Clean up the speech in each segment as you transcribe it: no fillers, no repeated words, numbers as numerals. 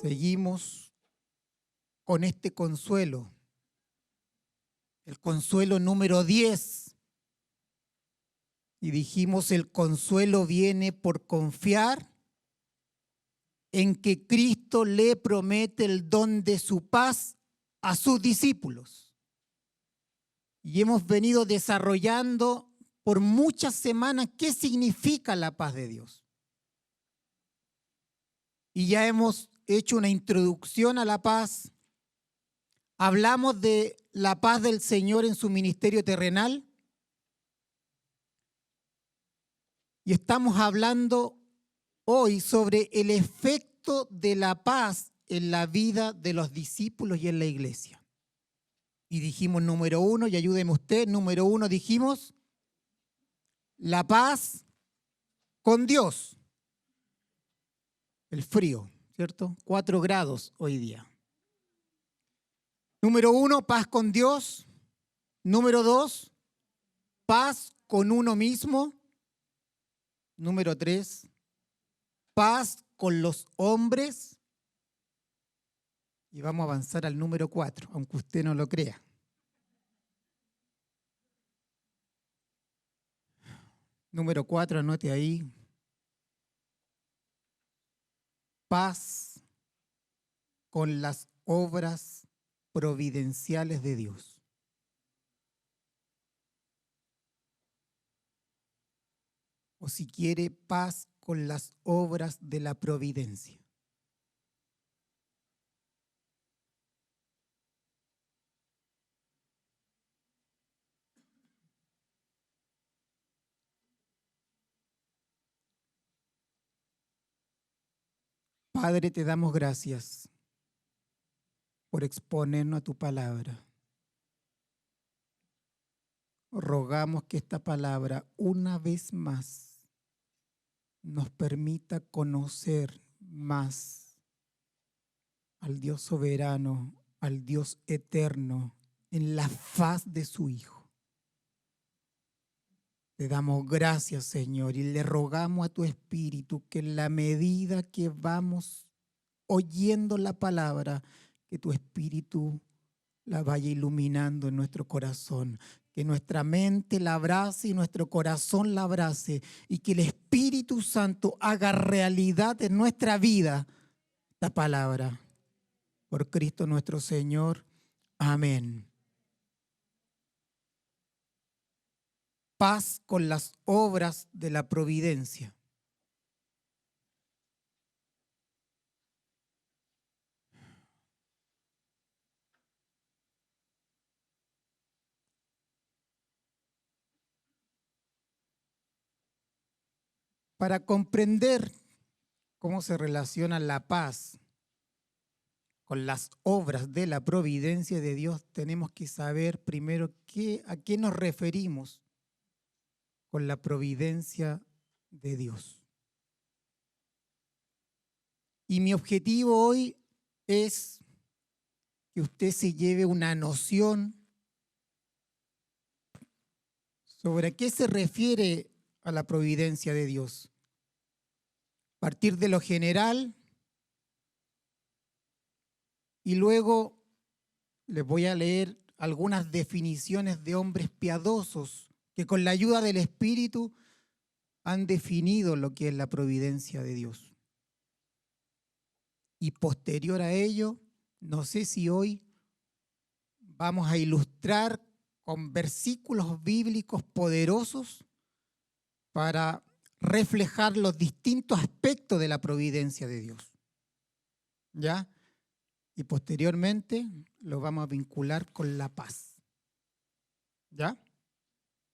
Seguimos con este consuelo, el consuelo número 10. Y dijimos, el consuelo viene por confiar en que Cristo le promete el don de su paz a sus discípulos. Y hemos venido desarrollando por muchas semanas qué significa la paz de Dios. Y ya hemos hecho una introducción a la paz. Hablamos de la paz del Señor en su ministerio terrenal. Y estamos hablando hoy sobre el efecto de la paz en la vida de los discípulos y en la iglesia. Y dijimos número 1, y ayúdeme usted, número 1 dijimos, la paz con Dios. El frío, ¿cierto? 4 grados hoy día. Número 1, paz con Dios. Número 2, paz con uno mismo. Número 3, paz con los hombres. Y vamos a avanzar al número 4, aunque usted no lo crea. Número 4, anote ahí. Paz con las obras providenciales de Dios. O si quiere, paz con las obras de la providencia. Padre, te damos gracias por exponernos a tu palabra. Rogamos que esta palabra una vez más nos permita conocer más al Dios soberano, al Dios eterno, en la faz de su Hijo. Te damos gracias, Señor, y le rogamos a tu Espíritu que en la medida que vamos oyendo la palabra, que tu Espíritu la vaya iluminando en nuestro corazón, que nuestra mente la abrace y nuestro corazón la abrace, y que el Espíritu Santo haga realidad en nuestra vida esta palabra. Por Cristo nuestro Señor. Amén. Paz con las obras de la providencia. Para comprender cómo se relaciona la paz con las obras de la providencia de Dios, tenemos que saber primero a qué nos referimos con la providencia de Dios. Y mi objetivo hoy es que usted se lleve una noción sobre a qué se refiere a la providencia de Dios. A partir de lo general, y luego les voy a leer algunas definiciones de hombres piadosos que con la ayuda del Espíritu han definido lo que es la providencia de Dios. Y posterior a ello, no sé si hoy vamos a ilustrar con versículos bíblicos poderosos para reflejar los distintos aspectos de la providencia de Dios. ¿Ya? Y posteriormente lo vamos a vincular con la paz. ¿Ya?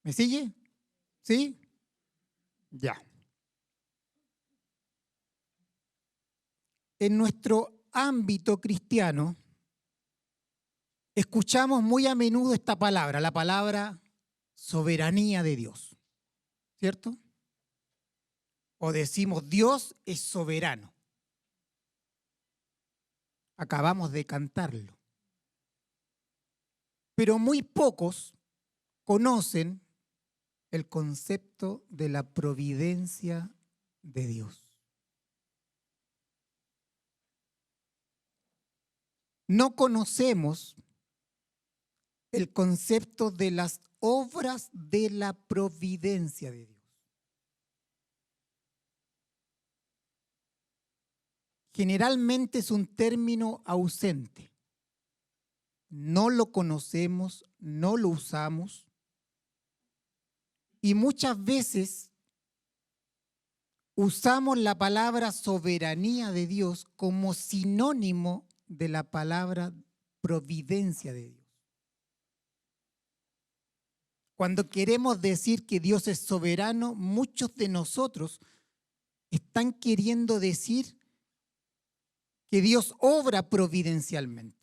¿Me sigue? ¿Sí? Ya. En nuestro ámbito cristiano, escuchamos muy a menudo esta palabra, la palabra soberanía de Dios, ¿cierto? O decimos Dios es soberano. Acabamos de cantarlo. Pero muy pocos conocen el concepto de la providencia de Dios. no conocemos el concepto de las obras de la providencia de Dios. Generalmente es un término ausente. No lo conocemos, no lo usamos y muchas veces usamos la palabra soberanía de Dios como sinónimo de la palabra providencia de Dios. Cuando queremos decir que Dios es soberano, muchos de nosotros están queriendo decir que Dios obra providencialmente.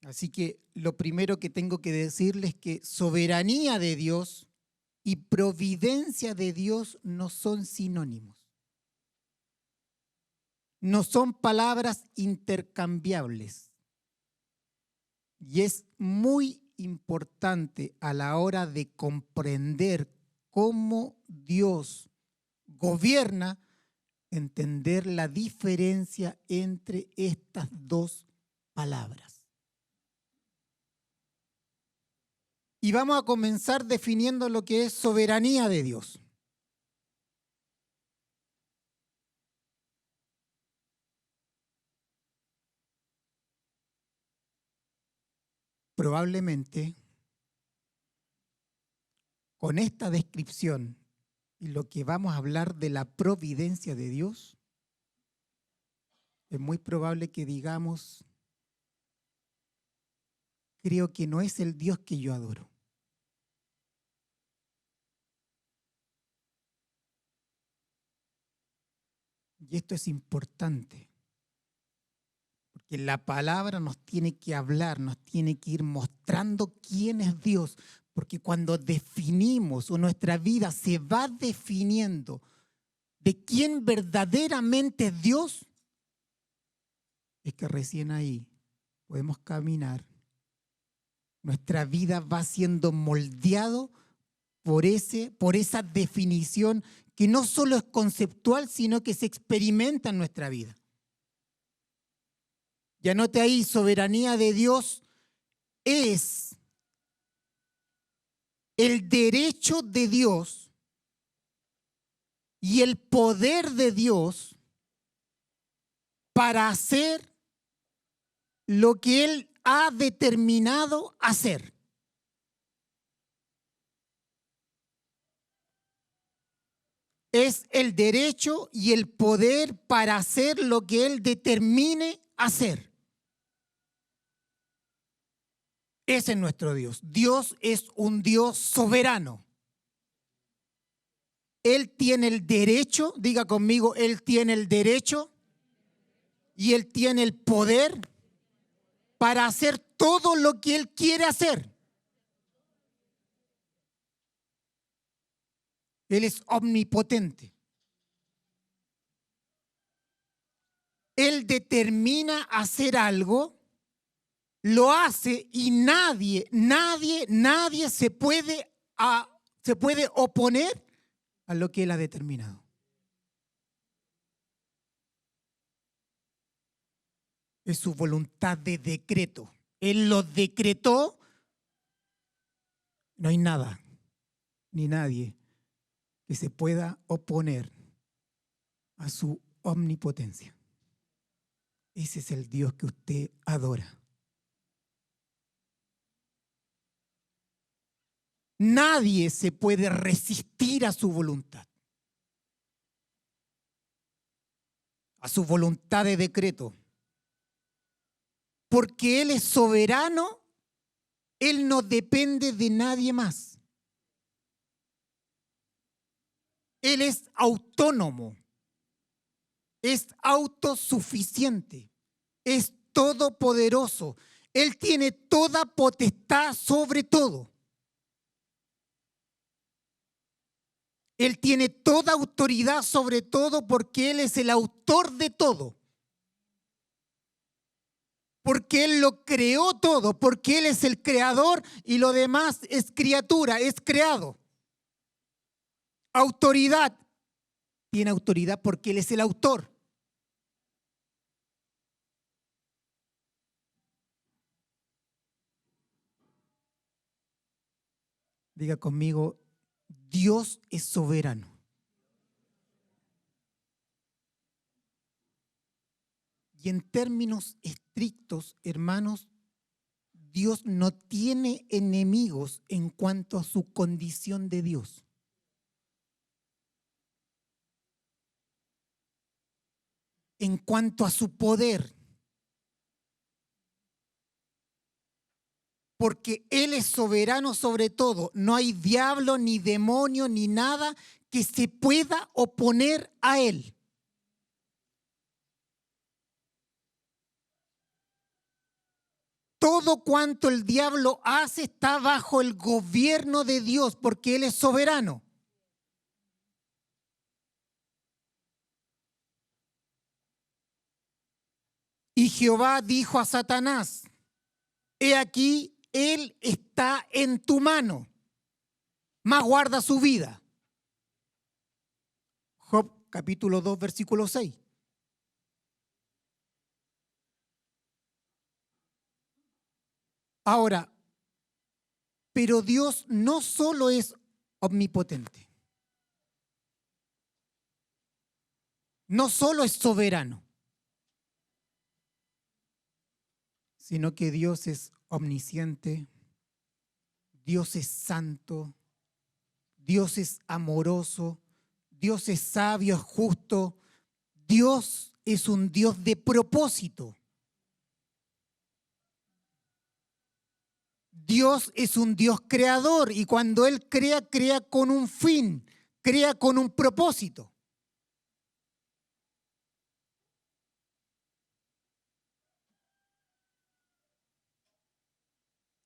Así que lo primero que tengo que decirles es que soberanía de Dios y providencia de Dios no son sinónimos. No son palabras intercambiables. Y es muy importante a la hora de comprender cómo Dios gobierna, entender la diferencia entre estas dos palabras. Y vamos a comenzar definiendo lo que es soberanía de Dios. Probablemente con esta descripción y lo que vamos a hablar de la providencia de Dios, es muy probable que digamos, creo que no es el Dios que yo adoro. Y esto es importante, porque la palabra nos tiene que hablar, nos tiene que ir mostrando quién es Dios, porque cuando definimos o nuestra vida se va definiendo de quién verdaderamente es Dios, es que recién ahí podemos caminar. Nuestra vida va siendo moldeado por esa definición que no solo es conceptual, sino que se experimenta en nuestra vida. Y anote ahí, soberanía de Dios es el derecho de Dios y el poder de Dios para hacer lo que Él ha determinado hacer. Es el derecho y el poder para hacer lo que Él determine hacer. Ese es nuestro Dios. Dios es un Dios soberano. Él tiene el derecho, diga conmigo, Él tiene el derecho y Él tiene el poder para hacer todo lo que Él quiere hacer. Él es omnipotente. Él determina hacer algo, lo hace y nadie se puede oponer a lo que Él ha determinado. Es su voluntad de decreto. Él lo decretó. No hay nada ni nadie que se pueda oponer a su omnipotencia. Ese es el Dios que usted adora. Nadie se puede resistir a su voluntad. A su voluntad de decreto. Porque Él es soberano, Él no depende de nadie más. Él es autónomo, es autosuficiente, es todopoderoso. Él tiene toda potestad sobre todo. Él tiene toda autoridad sobre todo porque Él es el autor de todo. Porque Él lo creó todo, porque Él es el creador y lo demás es criatura, es creado. Autoridad. Tiene autoridad porque Él es el autor. Diga conmigo, Dios es soberano. Y en términos estrictos, hermanos, Dios no tiene enemigos en cuanto a su condición de Dios. En cuanto a su poder. Porque Él es soberano sobre todo. No hay diablo, ni demonio, ni nada que se pueda oponer a Él. Todo cuanto el diablo hace está bajo el gobierno de Dios, porque Él es soberano. Y Jehová dijo a Satanás, he aquí, Él está en tu mano, mas guarda su vida. Job capítulo 2, versículo 6. Ahora, pero Dios no solo es omnipotente, no solo es soberano, sino que Dios es omnisciente, Dios es santo, Dios es amoroso, Dios es sabio, es justo, Dios es un Dios de propósito. Dios es un Dios creador y cuando Él crea, crea con un fin, crea con un propósito.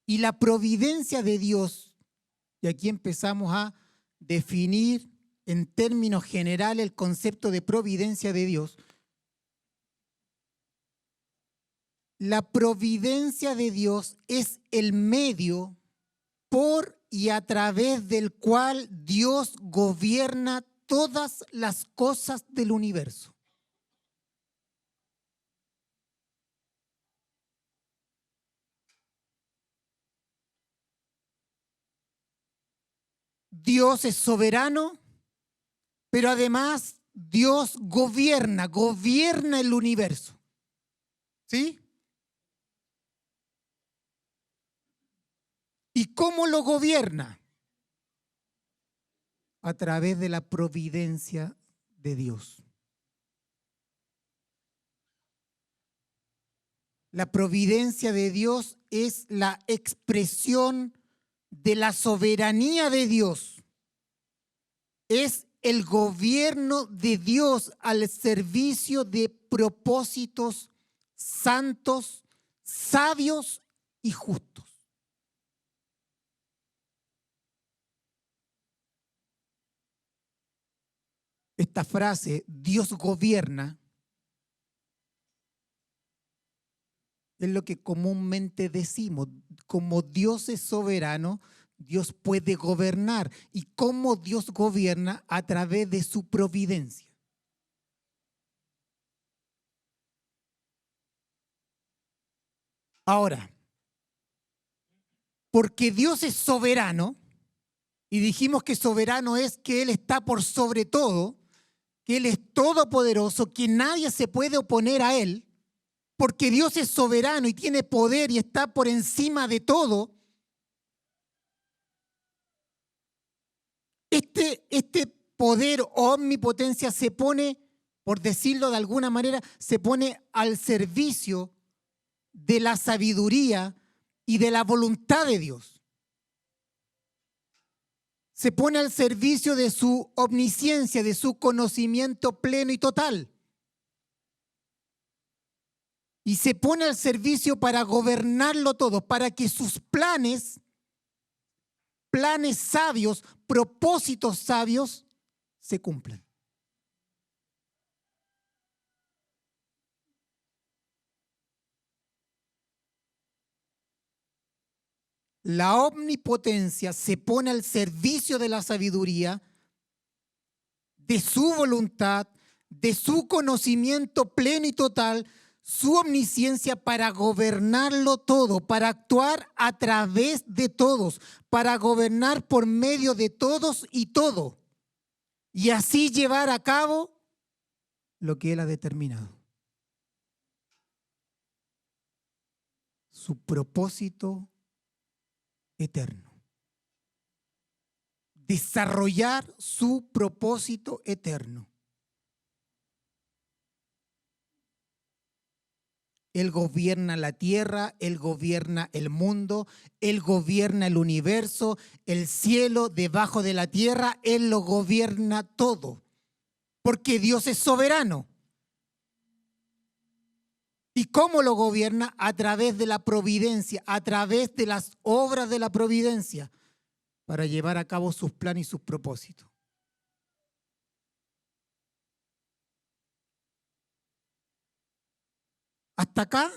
Y la providencia de Dios, y aquí empezamos a definir en términos generales el concepto de providencia de Dios. La providencia de Dios es el medio por y a través del cual Dios gobierna todas las cosas del universo. Dios es soberano, pero además Dios gobierna el universo. ¿Sí? ¿Y cómo lo gobierna? A través de la providencia de Dios. La providencia de Dios es la expresión de la soberanía de Dios. Es el gobierno de Dios al servicio de propósitos santos, sabios y justos. Esta frase, Dios gobierna, es lo que comúnmente decimos. Como Dios es soberano, Dios puede gobernar. ¿Y cómo Dios gobierna? A través de su providencia. Ahora, porque Dios es soberano, y dijimos que soberano es que Él está por sobre todo, que Él es todopoderoso, que nadie se puede oponer a Él, porque Dios es soberano y tiene poder y está por encima de todo. Este poder o omnipotencia se pone, por decirlo de alguna manera, se pone al servicio de la sabiduría y de la voluntad de Dios. Se pone al servicio de su omnisciencia, de su conocimiento pleno y total. Y se pone al servicio para gobernarlo todo, para que sus planes sabios, propósitos sabios, se cumplan. La omnipotencia se pone al servicio de la sabiduría, de su voluntad, de su conocimiento pleno y total su omnisciencia para gobernarlo todo, para actuar a través de todos, para gobernar por medio de todos y todo, y así llevar a cabo lo que Él ha determinado. Su propósito eterno. Desarrollar su propósito eterno. Él gobierna la tierra, Él gobierna el mundo, Él gobierna el universo, el cielo debajo de la tierra, Él lo gobierna todo. Porque Dios es soberano. ¿Y cómo lo gobierna? A través de la providencia, a través de las obras de la providencia, para llevar a cabo sus planes y sus propósitos. Hasta acá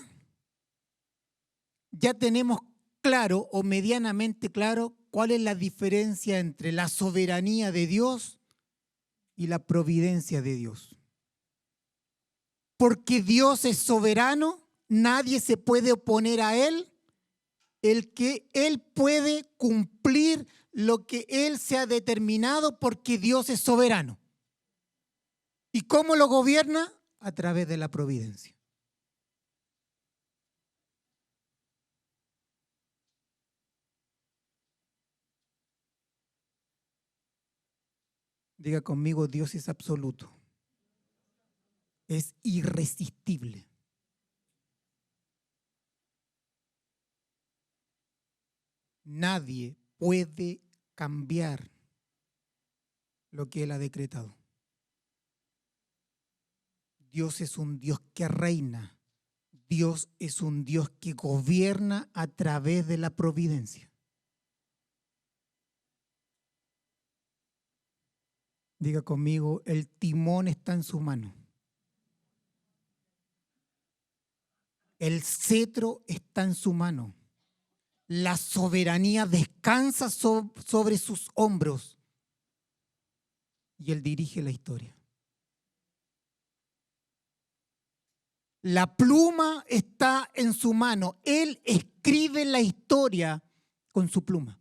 ya tenemos claro o medianamente claro cuál es la diferencia entre la soberanía de Dios y la providencia de Dios. Porque Dios es soberano, nadie se puede oponer a Él, Él puede cumplir lo que Él se ha determinado porque Dios es soberano. ¿Y cómo lo gobierna? A través de la providencia. Diga conmigo, Dios es absoluto. Es irresistible. Nadie puede cambiar lo que Él ha decretado. Dios es un Dios que reina. Dios es un Dios que gobierna a través de la providencia. Diga conmigo, el timón está en su mano. El cetro está en su mano. La soberanía descansa sobre sus hombros. Y Él dirige la historia. La pluma está en su mano. Él escribe la historia con su pluma.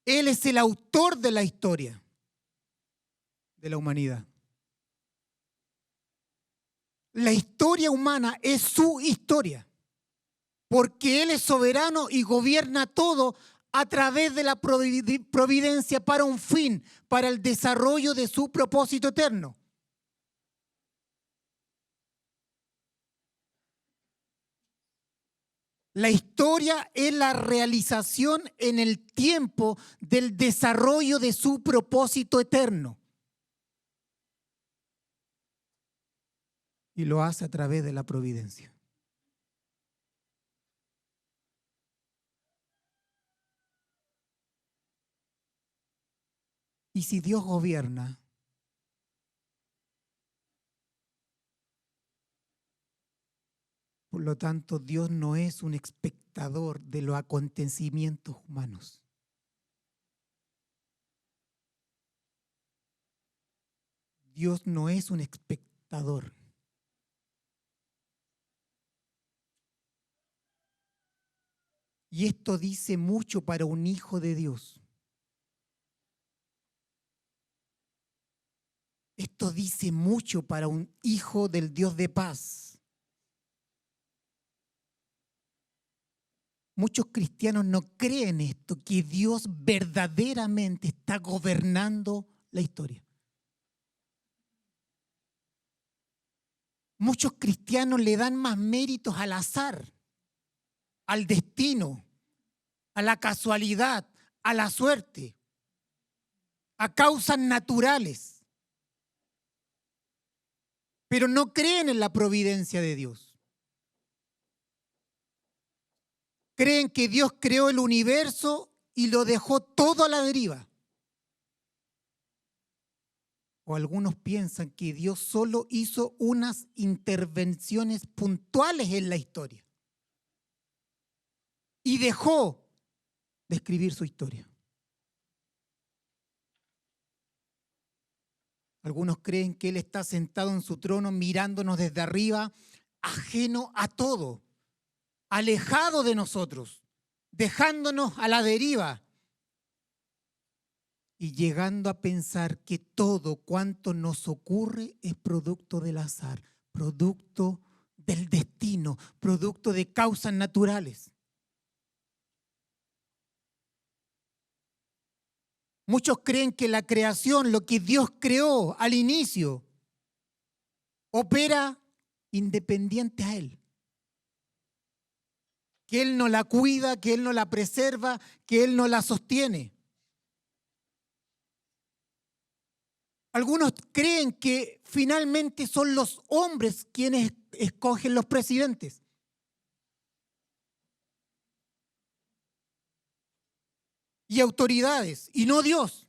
Él es el autor de la historia de la humanidad. La historia humana es su historia, porque Él es soberano y gobierna todo a través de la providencia para un fin, para el desarrollo de su propósito eterno. La historia es la realización en el tiempo del desarrollo de su propósito eterno. Y lo hace a través de la providencia. Y si Dios gobierna, por lo tanto, Dios no es un espectador de los acontecimientos humanos. Dios no es un espectador. Y esto dice mucho para un hijo de Dios. Esto dice mucho para un hijo del Dios de paz. Muchos cristianos no creen esto, que Dios verdaderamente está gobernando la historia. Muchos cristianos le dan más méritos al azar, al destino, a la casualidad, a la suerte, a causas naturales, pero no creen en la providencia de Dios. Creen que Dios creó el universo y lo dejó todo a la deriva. O algunos piensan que Dios solo hizo unas intervenciones puntuales en la historia y dejó de escribir su historia. Algunos creen que Él está sentado en su trono mirándonos desde arriba, ajeno a todo, alejado de nosotros, dejándonos a la deriva y llegando a pensar que todo cuanto nos ocurre es producto del azar, producto del destino, producto de causas naturales. Muchos creen que la creación, lo que Dios creó al inicio, opera independiente a Él. Que Él no la cuida, que Él no la preserva, que Él no la sostiene. Algunos creen que finalmente son los hombres quienes escogen los presidentes. Y autoridades, y no Dios.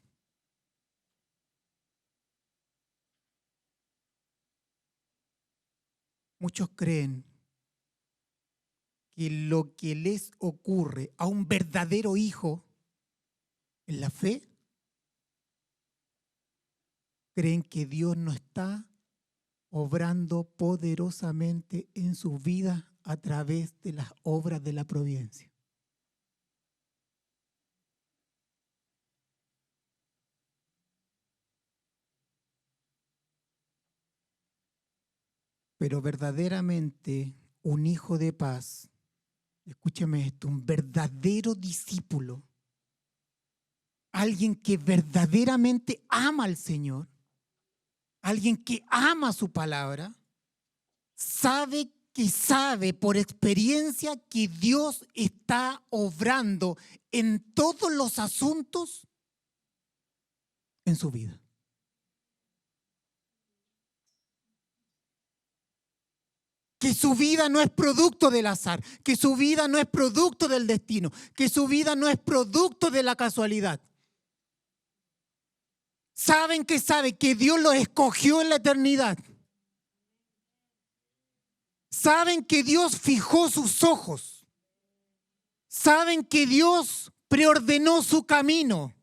Muchos creen que lo que les ocurre a un verdadero hijo en la fe, creen que Dios no está obrando poderosamente en sus vidas a través de las obras de la providencia. Pero verdaderamente un hijo de paz, escúchame esto, un verdadero discípulo, alguien que verdaderamente ama al Señor, alguien que ama su palabra, sabe por experiencia que Dios está obrando en todos los asuntos en su vida. Que su vida no es producto del azar, que su vida no es producto del destino, que su vida no es producto de la casualidad. Saben que Dios los escogió en la eternidad. Saben que Dios fijó sus ojos. Saben que Dios preordenó su camino.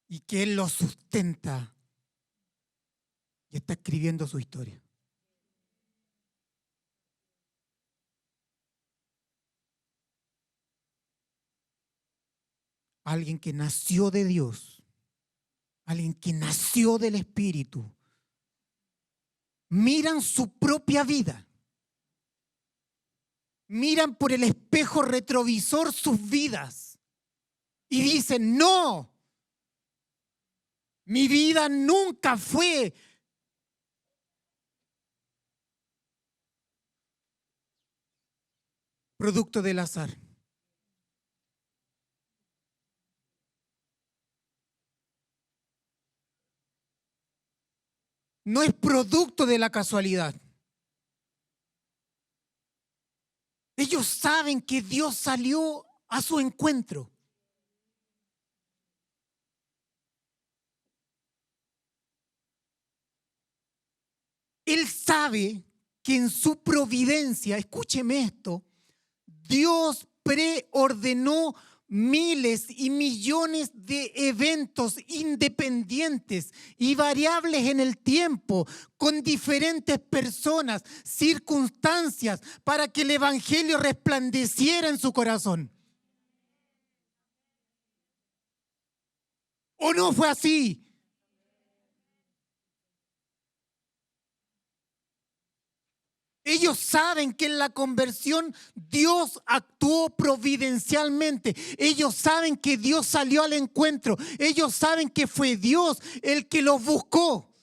Y que Él los sustenta. Y está escribiendo su historia. Alguien que nació de Dios. Alguien que nació del Espíritu. Miran su propia vida. Miran por el espejo retrovisor sus vidas. Y dicen, no. Mi vida nunca fue producto del azar. No es producto de la casualidad. Ellos saben que Dios salió a su encuentro. Él sabe que en su providencia, escúcheme esto, Dios preordenó miles y millones de eventos independientes y variables en el tiempo, con diferentes personas, circunstancias, para que el evangelio resplandeciera en su corazón. ¿O no fue así? Ellos saben que en la conversión Dios actuó providencialmente. Ellos saben que Dios salió al encuentro. Ellos saben que fue Dios el que los buscó.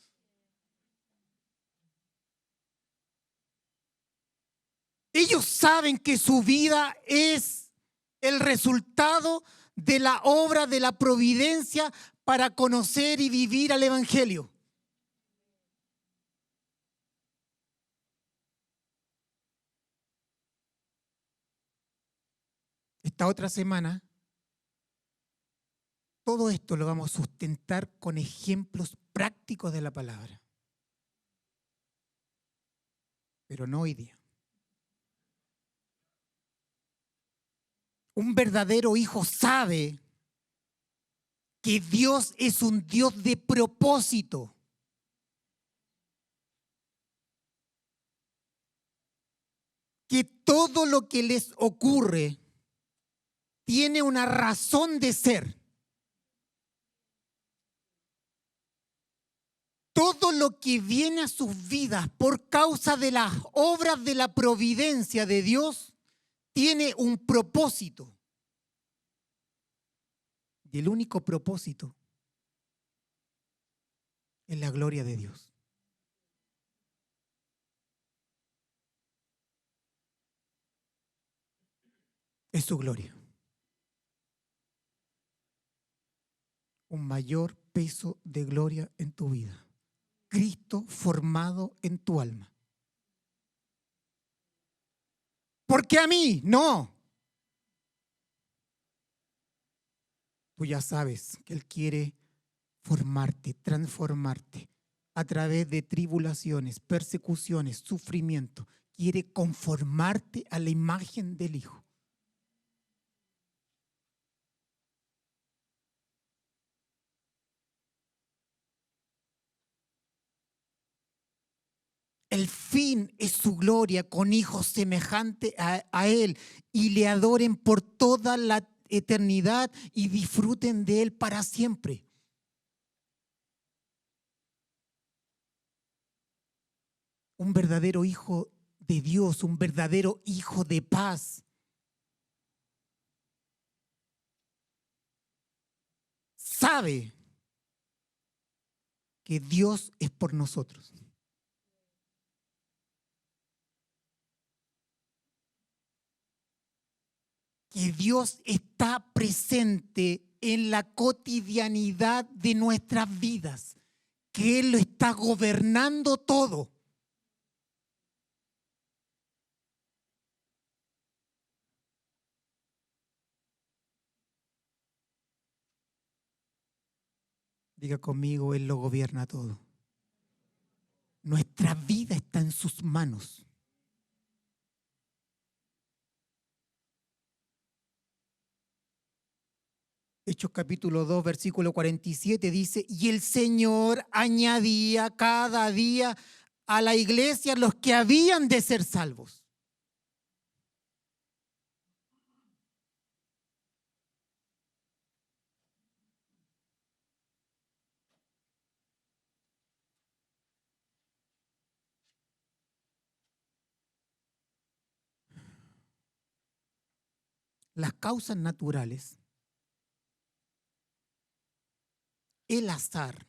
Ellos saben que su vida es el resultado de la obra de la providencia para conocer y vivir al Evangelio. Esta otra semana, todo esto lo vamos a sustentar con ejemplos prácticos de la palabra. Pero no hoy día. Un verdadero hijo sabe que Dios es un Dios de propósito. Que todo lo que les ocurre tiene una razón de ser. Todo lo que viene a sus vidas por causa de las obras de la providencia de Dios tiene un propósito. Y el único propósito es la gloria de Dios. Es su gloria. Un mayor peso de gloria en tu vida. Cristo formado en tu alma. ¿Por qué a mí? No. Tú ya sabes que Él quiere formarte, transformarte a través de tribulaciones, persecuciones, sufrimiento. Quiere conformarte a la imagen del Hijo. El fin es su gloria con hijos semejantes a Él y le adoren por toda la eternidad y disfruten de Él para siempre. Un verdadero hijo de Dios, un verdadero hijo de paz. Sabe que Dios es por nosotros. Que Dios está presente en la cotidianidad de nuestras vidas, que Él lo está gobernando todo. Diga conmigo, Él lo gobierna todo. Nuestra vida está en sus manos. Hechos capítulo 2, versículo 47 dice, y el Señor añadía cada día a la iglesia los que habían de ser salvos. Las causas naturales, el azar,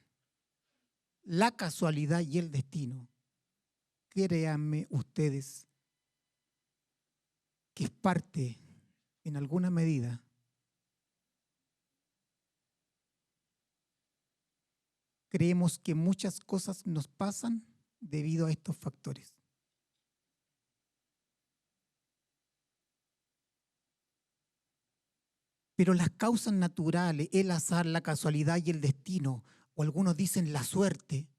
la casualidad y el destino, créanme ustedes que es parte, en alguna medida, creemos que muchas cosas nos pasan debido a estos factores. Pero las causas naturales, el azar, la casualidad y el destino, o algunos dicen la suerte,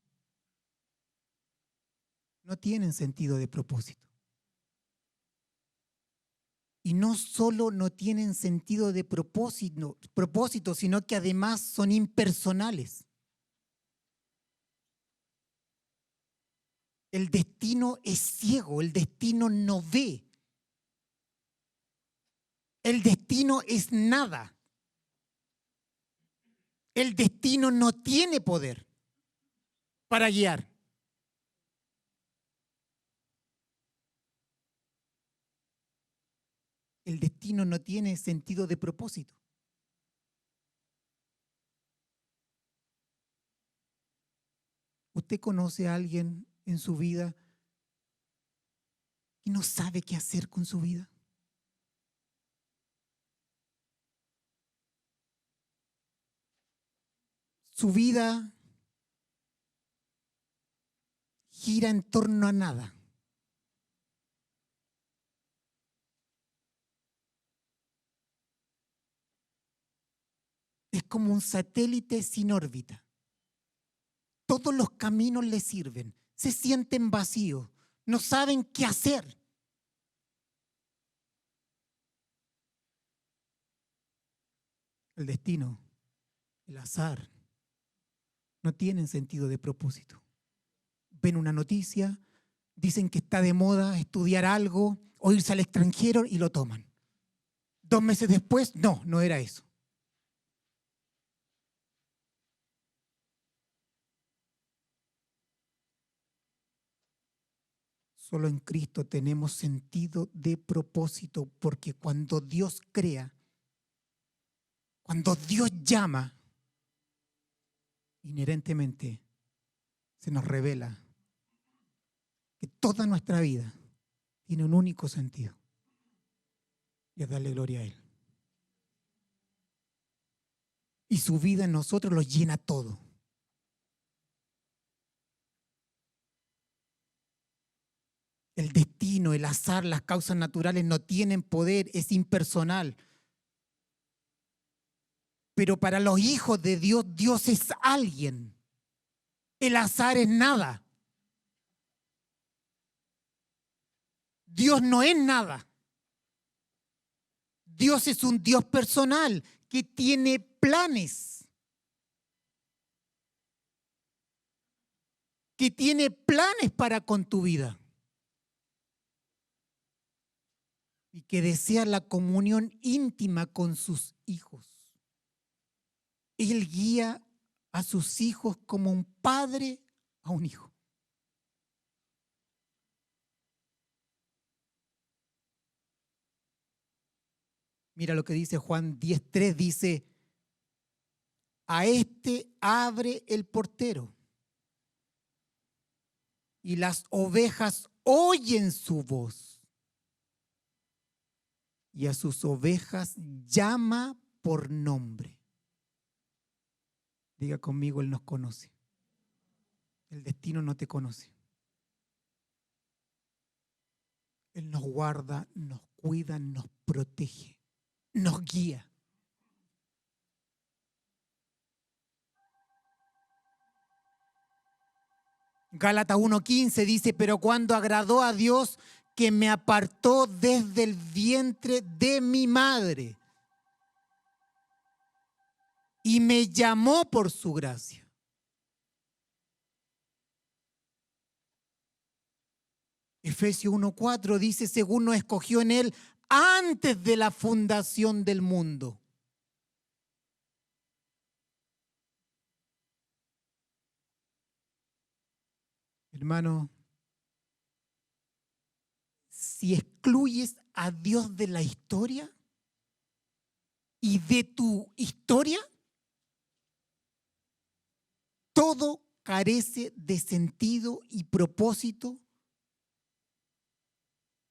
no tienen sentido de propósito. Y no solo no tienen sentido de propósito, sino que además son impersonales. El destino es ciego, el destino no ve. El destino es nada. El destino no tiene poder para guiar. El destino no tiene sentido de propósito. ¿Usted conoce a alguien en su vida que no sabe qué hacer con su vida? Su vida gira en torno a nada. Es como un satélite sin órbita. Todos los caminos le sirven, se sienten vacíos, no saben qué hacer. El destino el azar, no tienen sentido de propósito. Ven una noticia, dicen que está de moda estudiar algo o irse al extranjero y lo toman. 2 meses después, no era eso. Solo en Cristo tenemos sentido de propósito, porque cuando Dios crea, cuando Dios llama, inherentemente se nos revela que toda nuestra vida tiene un único sentido, y es darle gloria a Él. Y su vida en nosotros lo llena todo. El destino, el azar, las causas naturales no tienen poder, es impersonal. Pero para los hijos de Dios, Dios es alguien. El azar es nada. Dios no es nada. Dios es un Dios personal que tiene planes. Que tiene planes para con tu vida. Y que desea la comunión íntima con sus hijos. Él guía a sus hijos como un padre a un hijo. Mira lo que dice Juan 10:3, dice: a este abre el portero, y las ovejas oyen su voz, y a sus ovejas llama por nombre. Diga conmigo, Él nos conoce. El destino no te conoce. Él nos guarda, nos cuida, nos protege, nos guía. Gálatas 1:15 dice: pero cuando agradó a Dios, que me apartó desde el vientre de mi madre y me llamó por su gracia. Efesios 1:4 dice: según nos escogió en Él antes de la fundación del mundo. Hermano, si excluyes a Dios de la historia y de tu historia, todo carece de sentido y propósito,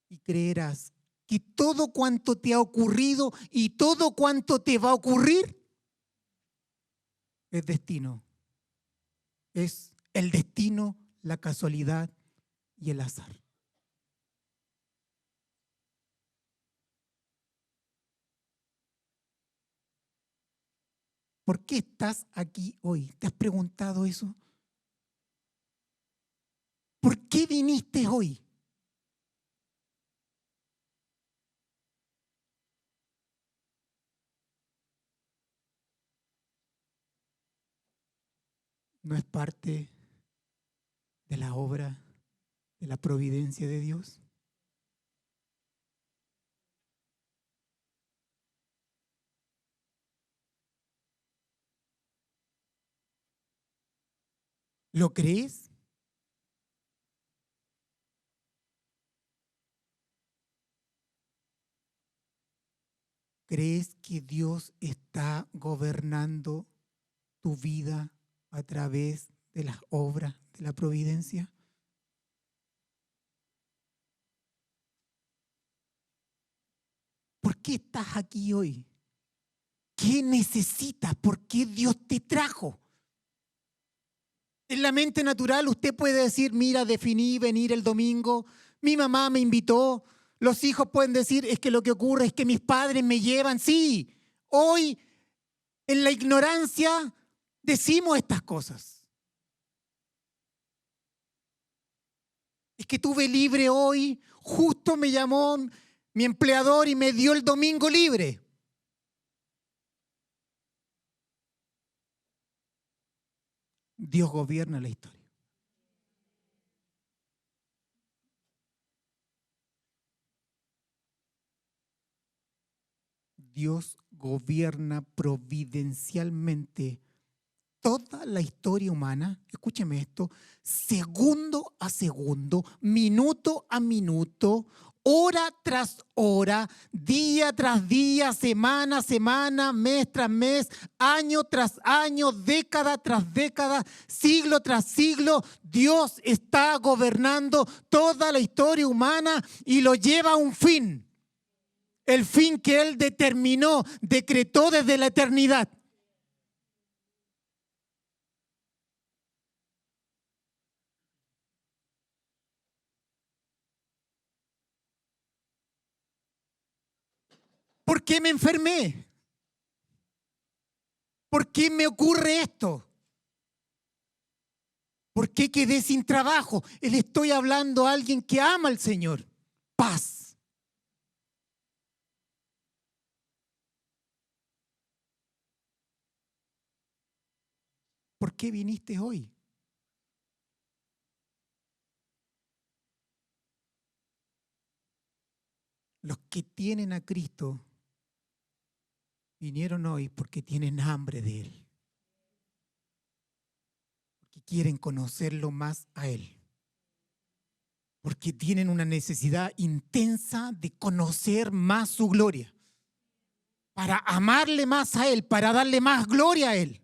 y creerás que todo cuanto te ha ocurrido y todo cuanto te va a ocurrir es destino. Es el destino, la casualidad y el azar. ¿Por qué estás aquí hoy? ¿Te has preguntado eso? ¿Por qué viniste hoy? ¿No es parte de la obra de la providencia de Dios? ¿Lo crees? ¿Crees que Dios está gobernando tu vida a través de las obras de la providencia? ¿Por qué estás aquí hoy? ¿Qué necesitas? ¿Por qué Dios te trajo? En la mente natural usted puede decir: mira, definí venir el domingo, mi mamá me invitó. Los hijos pueden decir: es que lo que ocurre es que mis padres me llevan. Sí, hoy en la ignorancia decimos estas cosas. Es que tuve libre hoy, justo me llamó mi empleador y me dio el domingo libre. Dios gobierna la historia. Dios gobierna providencialmente toda la historia humana, escúcheme esto, segundo a segundo, minuto a minuto, hora tras hora, día tras día, semana a semana, mes tras mes, año tras año, década tras década, siglo tras siglo. Dios está gobernando toda la historia humana y lo lleva a un fin. El fin que Él determinó, decretó desde la eternidad. ¿Por qué me enfermé? ¿Por qué me ocurre esto? ¿Por qué quedé sin trabajo? Le estoy hablando a alguien que ama al Señor. Paz. ¿Por qué viniste hoy? Los que tienen a Cristo vinieron hoy porque tienen hambre de Él. Porque quieren conocerlo más a Él. Porque tienen una necesidad intensa de conocer más su gloria. Para amarle más a Él, para darle más gloria a Él.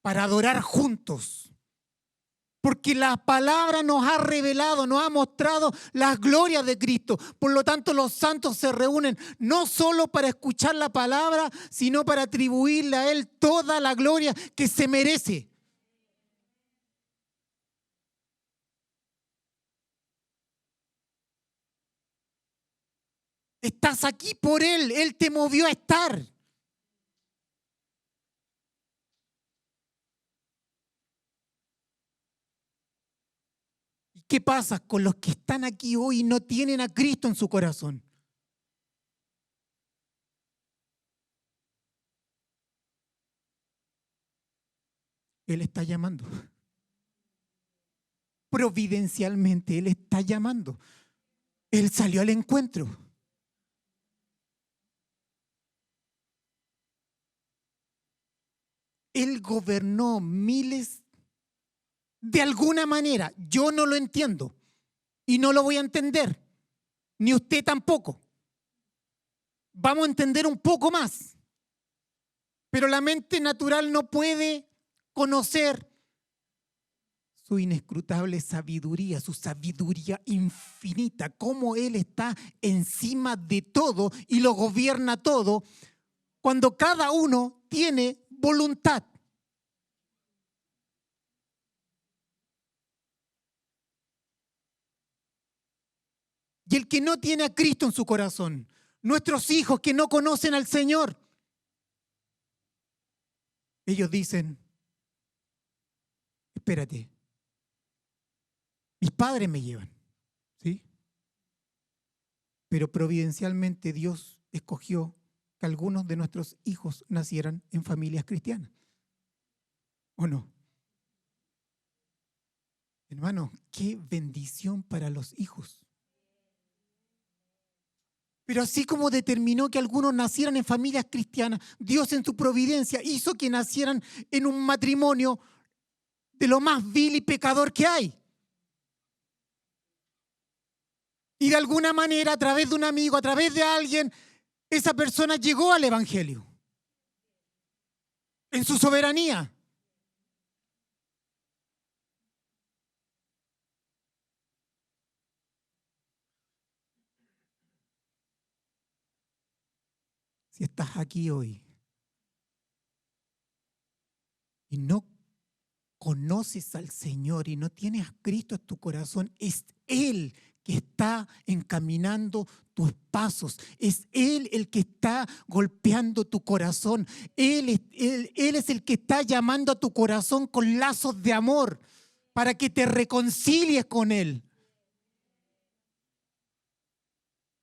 Para adorar juntos. Porque la palabra nos ha revelado, nos ha mostrado las glorias de Cristo. Por lo tanto, los santos se reúnen no solo para escuchar la palabra, sino para atribuirle a Él toda la gloria que se merece. Estás aquí por Él, Él te movió a estar. ¿Qué pasa con los que están aquí hoy y no tienen a Cristo en su corazón? Él está llamando. Providencialmente, Él está llamando. Él salió al encuentro. Él gobernó miles de alguna manera. Yo no lo entiendo y no lo voy a entender, ni usted tampoco. Vamos a entender un poco más, pero la mente natural no puede conocer su inescrutable sabiduría, su sabiduría infinita, cómo Él está encima de todo y lo gobierna todo, cuando cada uno tiene voluntad. Y el que no tiene a Cristo en su corazón, nuestros hijos que no conocen al Señor, ellos dicen, espérate, mis padres me llevan, ¿sí? Pero providencialmente Dios escogió que algunos de nuestros hijos nacieran en familias cristianas. ¿O no? Hermano, qué bendición para los hijos. Pero así como determinó que algunos nacieran en familias cristianas, Dios en su providencia hizo que nacieran en un matrimonio de lo más vil y pecador que hay. Y de alguna manera, a través de un amigo, a través de alguien, esa persona llegó al Evangelio. En su soberanía. Si estás aquí hoy y no conoces al Señor y no tienes a Cristo en tu corazón, es Él que está encaminando tus pasos. Es Él el que está golpeando tu corazón. Él es el que está llamando a tu corazón con lazos de amor para que te reconcilies con Él.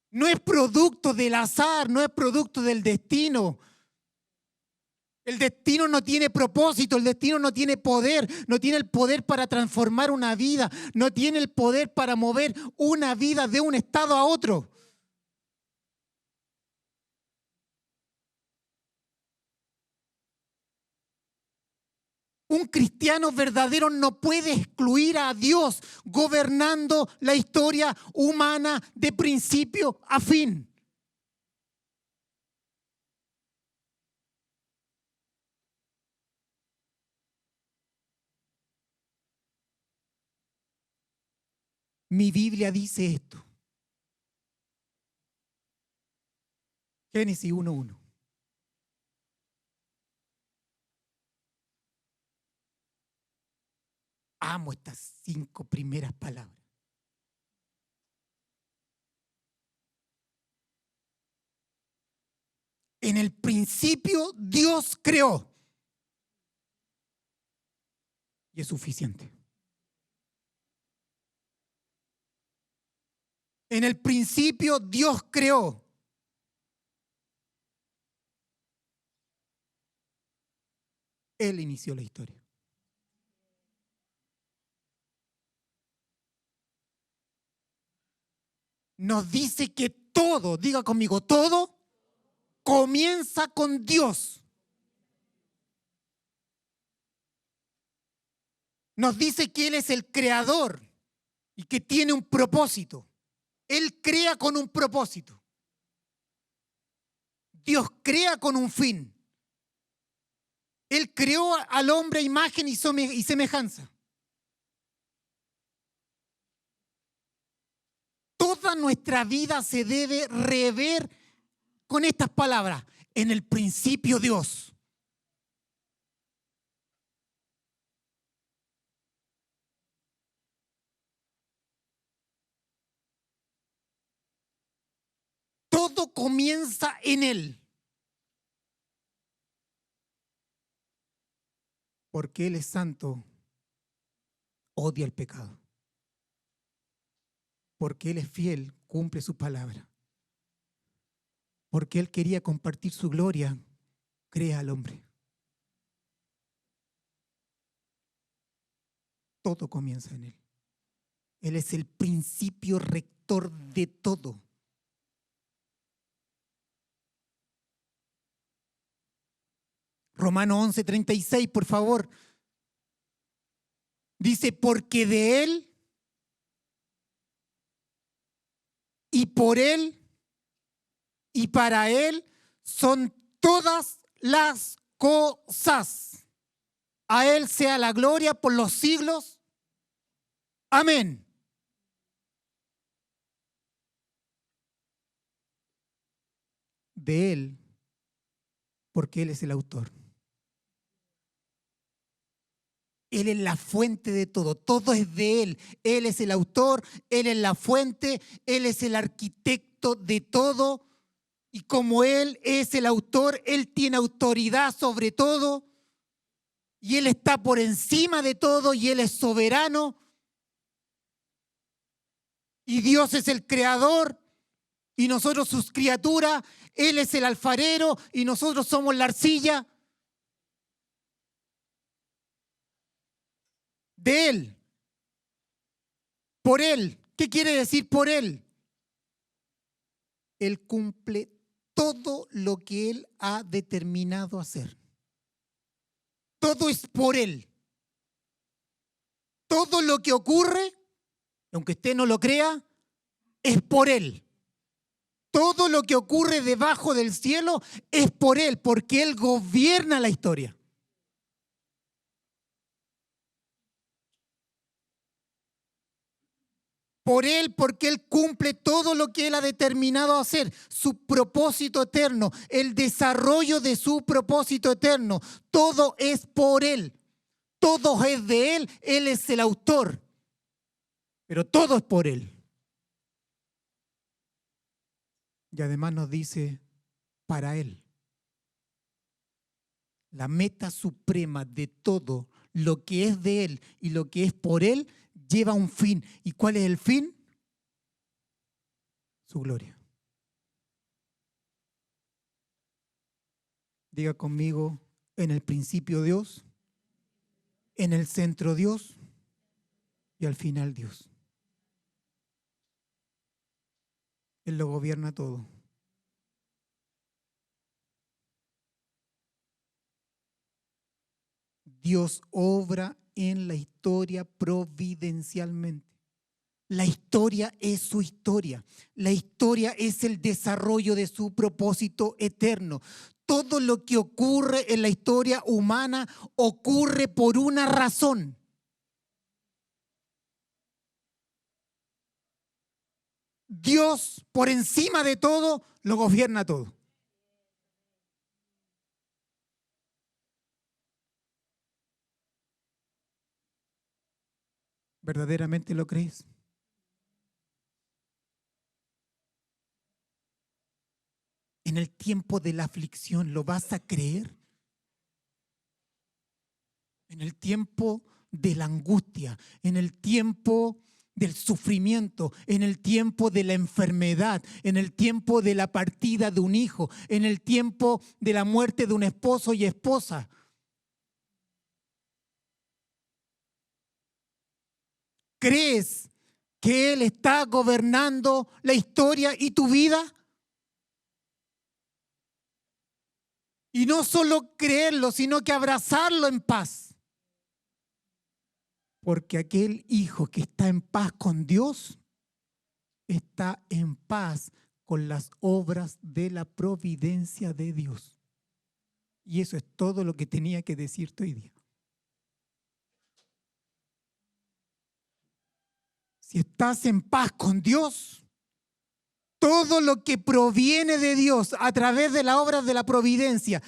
No es producto del azar, no es producto del destino. El destino no tiene propósito, el destino no tiene poder, no tiene el poder para transformar una vida, no tiene el poder para mover una vida de un estado a otro. Un cristiano verdadero no puede excluir a Dios gobernando la historia humana de principio a fin. Mi Biblia dice esto. Génesis 1:1. Amo estas 5 primeras palabras. En el principio Dios creó. Y es suficiente. En el principio Dios creó. Él inició la historia. Nos dice que todo, diga conmigo, todo comienza con Dios. Nos dice que Él es el creador y que tiene un propósito. Él crea con un propósito. Dios crea con un fin. Él creó al hombre a imagen y semejanza. Toda nuestra vida se debe rever con estas palabras. En el principio Dios. Todo comienza en Él. Porque Él es santo, odia el pecado. Porque Él es fiel, cumple su palabra. Porque Él quería compartir su gloria, crea al hombre. Todo comienza en Él. Él es el principio rector de todo. Romanos 11:36, por favor. Dice, porque de Él y por Él y para Él son todas las cosas. A Él sea la gloria por los siglos. Amén. De Él, porque Él es el autor. Él es la fuente de todo, todo es de Él. Él es el autor, Él es la fuente, Él es el arquitecto de todo. Y como Él es el autor, Él tiene autoridad sobre todo. Y Él está por encima de todo y Él es soberano. Y Dios es el creador y nosotros sus criaturas. Él es el alfarero y nosotros somos la arcilla. De Él, por Él. ¿Qué quiere decir por Él? Él cumple todo lo que Él ha determinado hacer. Todo es por Él. Todo lo que ocurre, aunque usted no lo crea, es por Él. Todo lo que ocurre debajo del cielo es por Él, porque Él gobierna la historia. Por Él, porque Él cumple todo lo que Él ha determinado hacer, su propósito eterno, el desarrollo de su propósito eterno. Todo es por Él, todo es de Él, Él es el autor, pero todo es por Él. Y además nos dice, para Él. La meta suprema de todo lo que es de Él y lo que es por Él lleva un fin. ¿Y cuál es el fin? Su gloria. Diga conmigo, En el principio Dios, en el centro Dios y al final Dios. Él lo gobierna todo. Dios obra en la historia providencialmente. La historia es su historia. La historia es el desarrollo de su propósito eterno. Todo lo que ocurre en la historia humana ocurre por una razón. Dios, por encima de todo, lo gobierna todo. ¿Verdaderamente lo crees? En el tiempo de la aflicción, ¿lo vas a creer? En el tiempo de la angustia, en el tiempo del sufrimiento, en el tiempo de la enfermedad, en el tiempo de la partida de un hijo, en el tiempo de la muerte de un esposo y esposa. ¿Crees que Él está gobernando la historia y tu vida? Y no solo creerlo, sino que abrazarlo en paz. Porque aquel hijo que está en paz con Dios está en paz con las obras de la providencia de Dios. Y eso es todo lo que tenía que decirte hoy día. Si estás en paz con Dios, todo lo que proviene de Dios a través de las obras de la providencia,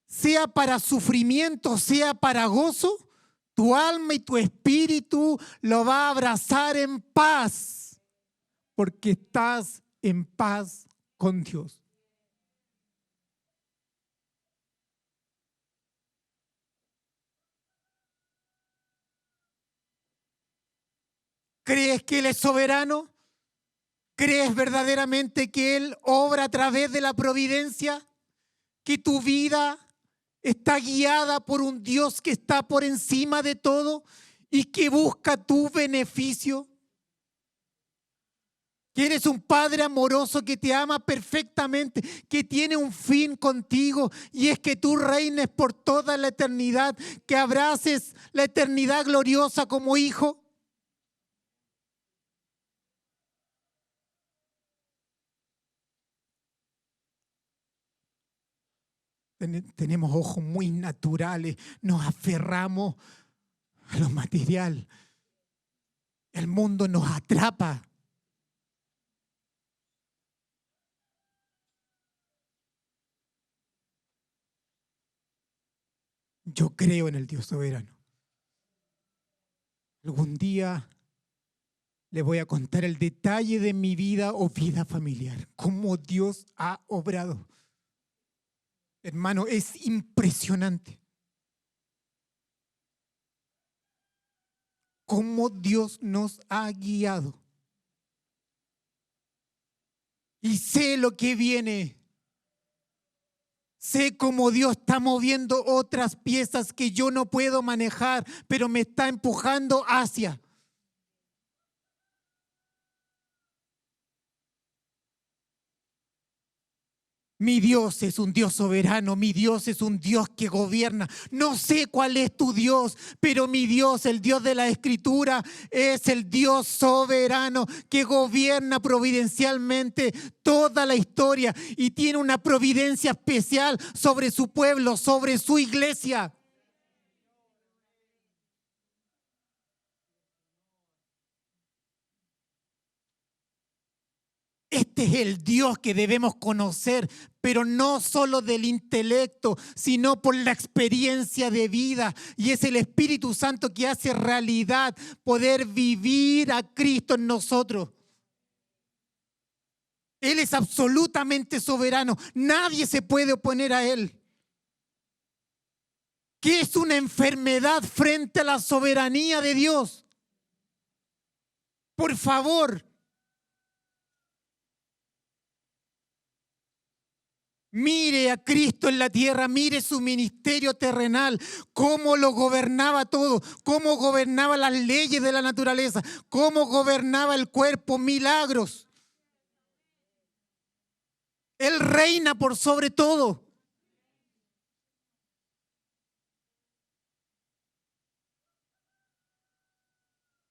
sea para sufrimiento, sea para gozo, tu alma y tu espíritu lo va a abrazar en paz, porque estás en paz con Dios. ¿Crees que Él es soberano? ¿Crees verdaderamente que Él obra a través de la providencia? ¿Que tu vida está guiada por un Dios que está por encima de todo y que busca tu beneficio? Que eres un Padre amoroso que te ama perfectamente, que tiene un fin contigo y es que tú reines por toda la eternidad, que abraces la eternidad gloriosa como hijo. Tenemos ojos muy naturales, nos aferramos a lo material. El mundo nos atrapa. Yo creo en el Dios soberano. Algún día le voy a contar el detalle de mi vida o vida familiar, cómo Dios ha obrado. Hermano, es impresionante cómo Dios nos ha guiado. Y sé lo que viene. Sé cómo Dios está moviendo otras piezas que yo no puedo manejar, pero me está empujando hacia. Mi Dios es un Dios soberano, mi Dios es un Dios que gobierna. No sé cuál es tu Dios, pero mi Dios, el Dios de la Escritura, es el Dios soberano que gobierna providencialmente toda la historia y tiene una providencia especial sobre su pueblo, sobre su iglesia. Este es el Dios que debemos conocer, pero no solo del intelecto, sino por la experiencia de vida. Y es el Espíritu Santo que hace realidad poder vivir a Cristo en nosotros. Él es absolutamente soberano. Nadie se puede oponer a Él. ¿Qué es una enfermedad frente a la soberanía de Dios? Por favor. Mire a Cristo en la tierra, mire su ministerio terrenal, cómo lo gobernaba todo, cómo gobernaba las leyes de la naturaleza, cómo gobernaba el cuerpo, milagros. Él reina por sobre todo.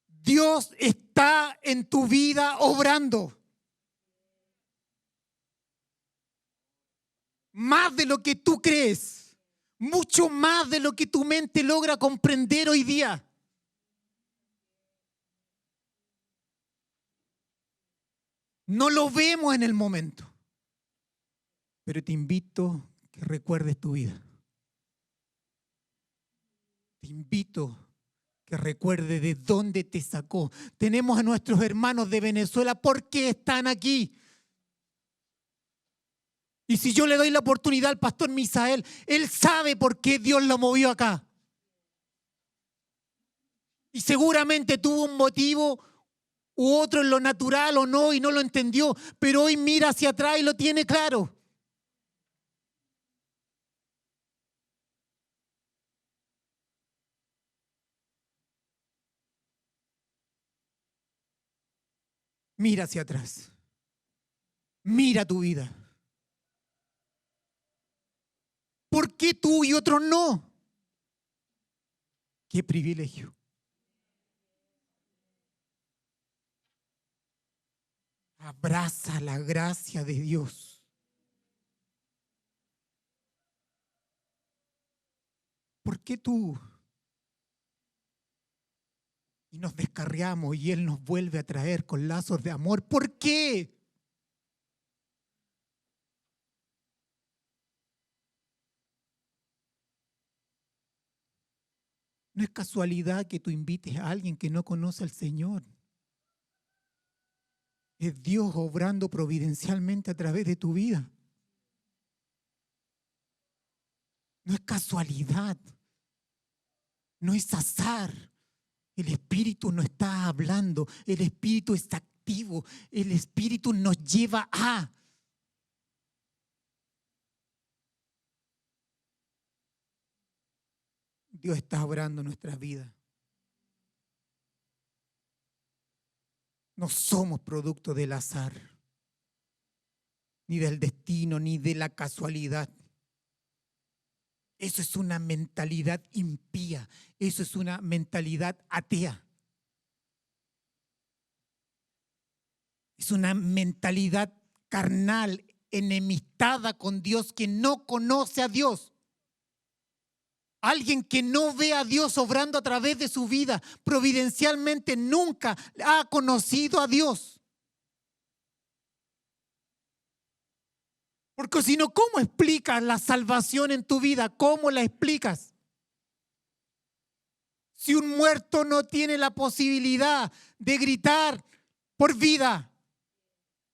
Dios está en tu vida obrando. Más de lo que tú crees, mucho más de lo que tu mente logra comprender hoy día. No lo vemos en el momento, pero te invito a que recuerdes tu vida. Te invito a que recuerdes de dónde te sacó. Tenemos a nuestros hermanos de Venezuela, ¿por qué están aquí? Y si yo le doy la oportunidad al pastor Misael, él sabe por qué Dios lo movió acá. Y seguramente tuvo un motivo u otro en lo natural o no, y no lo entendió, pero hoy mira hacia atrás y lo tiene claro. Mira hacia atrás. Mira tu vida. ¿Por qué tú y otros no? Qué privilegio. Abraza la gracia de Dios. ¿Por qué tú? Y nos descarriamos y Él nos vuelve a traer con lazos de amor. ¿Por qué? No es casualidad que tú invites a alguien que no conoce al Señor. Es Dios obrando providencialmente a través de tu vida. No es casualidad. No es azar. El Espíritu no está hablando. El Espíritu está activo. El Espíritu nos lleva a. Dios está obrando nuestras vidas. No somos producto del azar, ni del destino, ni de la casualidad. Eso es una mentalidad impía. Eso es una mentalidad atea. Es una mentalidad carnal, enemistada con Dios, que no conoce a Dios. Alguien que no ve a Dios obrando a través de su vida, providencialmente nunca ha conocido a Dios. Porque si no, ¿cómo explicas la salvación en tu vida? ¿Cómo la explicas? Si un muerto no tiene la posibilidad de gritar por vida,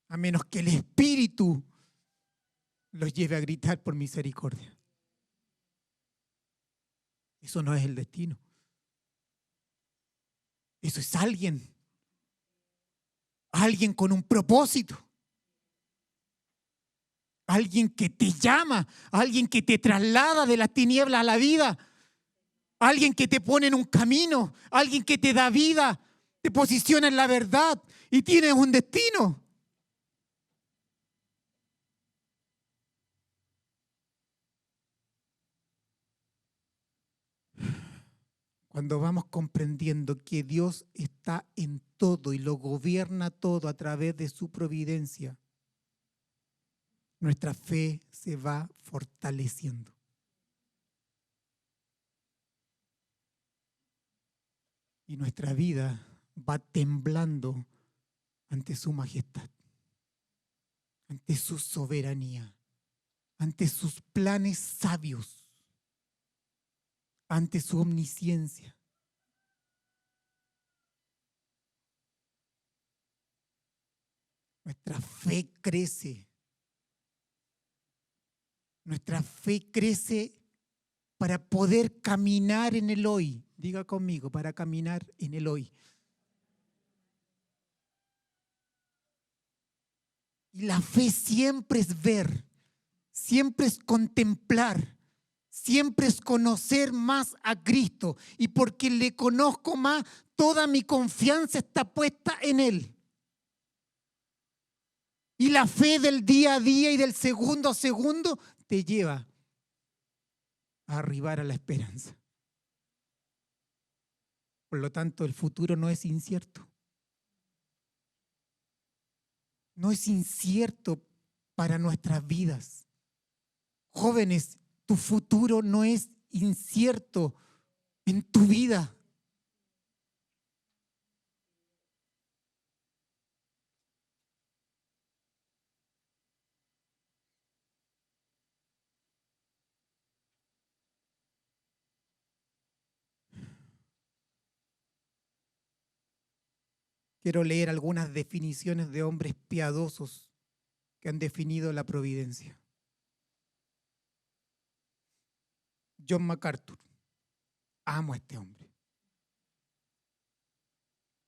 a menos que el Espíritu los lleve a gritar por misericordia. Eso no es el destino. Eso es alguien con un propósito. Alguien que te llama, alguien que te traslada de las tinieblas a la vida, alguien que te pone en un camino, alguien que te da vida, te posiciona en la verdad y tienes un destino. Cuando vamos comprendiendo que Dios está en todo y lo gobierna todo a través de su providencia, nuestra fe se va fortaleciendo. Y nuestra vida va temblando ante su majestad, ante su soberanía, ante sus planes sabios, ante su omnisciencia. Nuestra fe crece. Nuestra fe crece para poder caminar en el hoy. Diga conmigo, para caminar en el hoy. Y la fe siempre es ver, siempre es contemplar, siempre es conocer más a Cristo. Y porque le conozco más, toda mi confianza está puesta en Él. Y la fe del día a día y del segundo a segundo te lleva a arribar a la esperanza. Por lo tanto, el futuro no es incierto. No es incierto para nuestras vidas. Jóvenes, tu futuro no es incierto en tu vida. Quiero leer algunas definiciones de hombres piadosos que han definido la providencia. John MacArthur. Amo a este hombre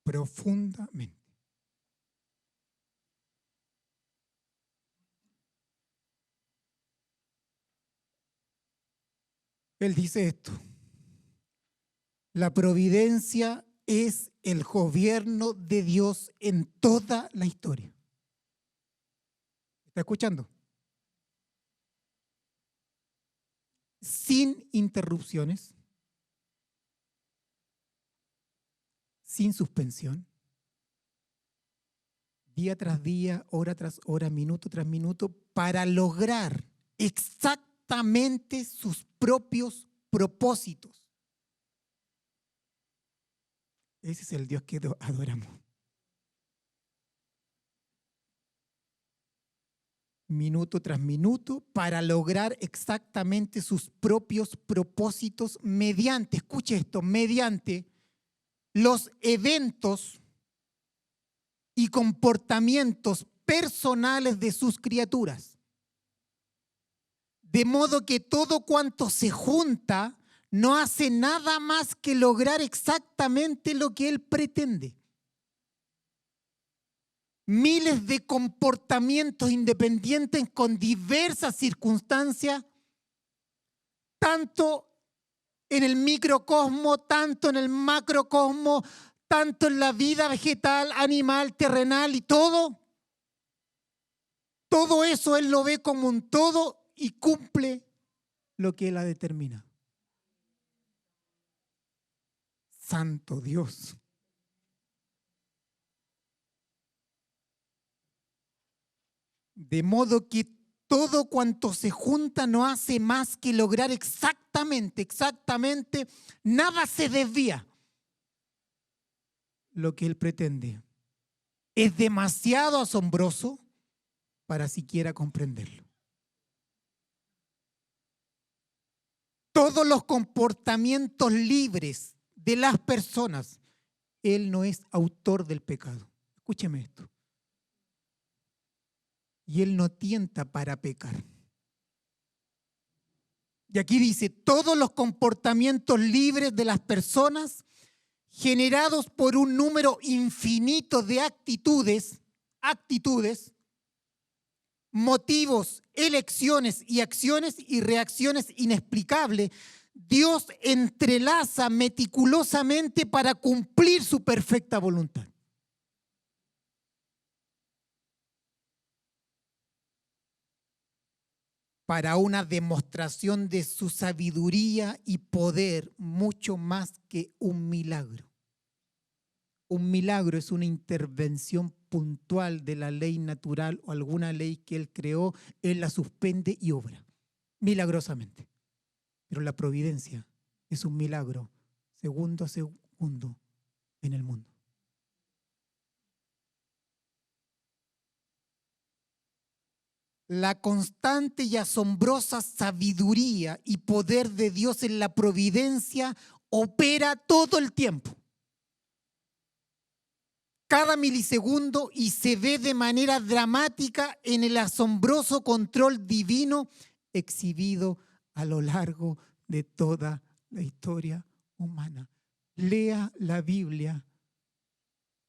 profundamente. Él dice esto: la providencia es el gobierno de Dios en toda la historia. ¿Está escuchando? Sin interrupciones, sin suspensión, día tras día, hora tras hora, minuto tras minuto, para lograr exactamente sus propios propósitos. Ese es el Dios que adoramos. Minuto tras minuto, para lograr exactamente sus propios propósitos mediante, escuche esto, mediante los eventos y comportamientos personales de sus criaturas. De modo que todo cuanto se junta no hace nada más que lograr exactamente lo que Él pretende. Miles de comportamientos independientes con diversas circunstancias, tanto en el microcosmo, tanto en el macrocosmo, tanto en la vida vegetal, animal, terrenal y todo. Todo eso Él lo ve como un todo y cumple lo que Él ha determinado. Santo Dios. De modo que todo cuanto se junta no hace más que lograr exactamente, nada se desvía lo que Él pretende. Es demasiado asombroso para siquiera comprenderlo. Todos los comportamientos libres de las personas, Él no es autor del pecado. Escúcheme esto. Y Él no tienta para pecar. Y aquí dice, todos los comportamientos libres de las personas generados por un número infinito de actitudes, motivos, elecciones y acciones y reacciones inexplicables, Dios entrelaza meticulosamente para cumplir su perfecta voluntad. Para una demostración de su sabiduría y poder mucho más que un milagro. Un milagro es una intervención puntual de la ley natural o alguna ley que Él creó, Él la suspende y obra milagrosamente. Pero la providencia es un milagro segundo a segundo en el mundo. La constante y asombrosa sabiduría y poder de Dios en la providencia opera todo el tiempo, cada milisegundo, y se ve de manera dramática en el asombroso control divino exhibido a lo largo de toda la historia humana. Lea la Biblia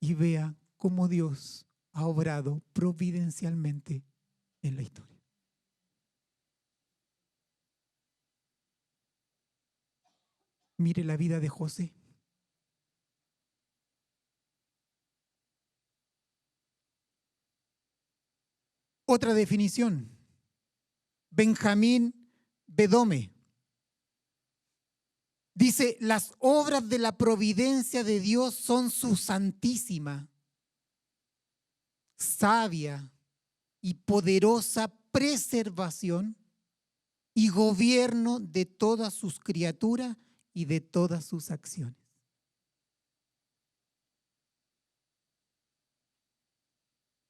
y vea cómo Dios ha obrado providencialmente en la historia. Mire la vida de José. Otra definición. Benjamín Bedome dice: las obras de la providencia de Dios son su santísima, sabia y poderosa preservación y gobierno de todas sus criaturas y de todas sus acciones.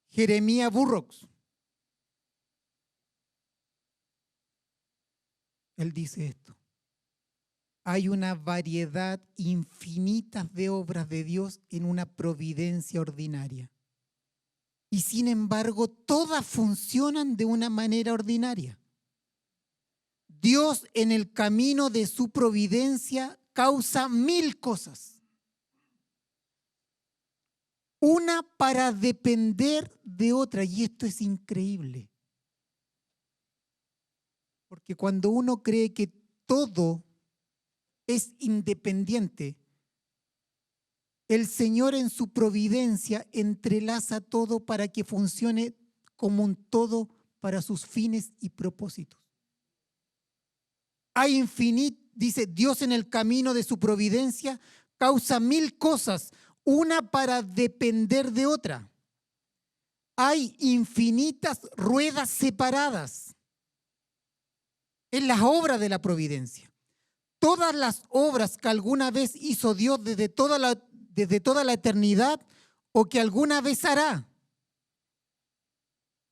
Jeremías Burroughs, él dice esto: hay una variedad infinita de obras de Dios en una providencia ordinaria. Y sin embargo, todas funcionan de una manera ordinaria. Dios, en el camino de su providencia, causa 1000 cosas. Una para depender de otra, y esto es increíble. Porque cuando uno cree que todo es independiente, el Señor en su providencia entrelaza todo para que funcione como un todo para sus fines y propósitos. Hay infinito, dice Dios, en el camino de su providencia causa 1000 cosas, una para depender de otra. Hay infinitas ruedas separadas en las obras de la providencia. Todas las obras que alguna vez hizo Dios desde toda la eternidad o que alguna vez hará.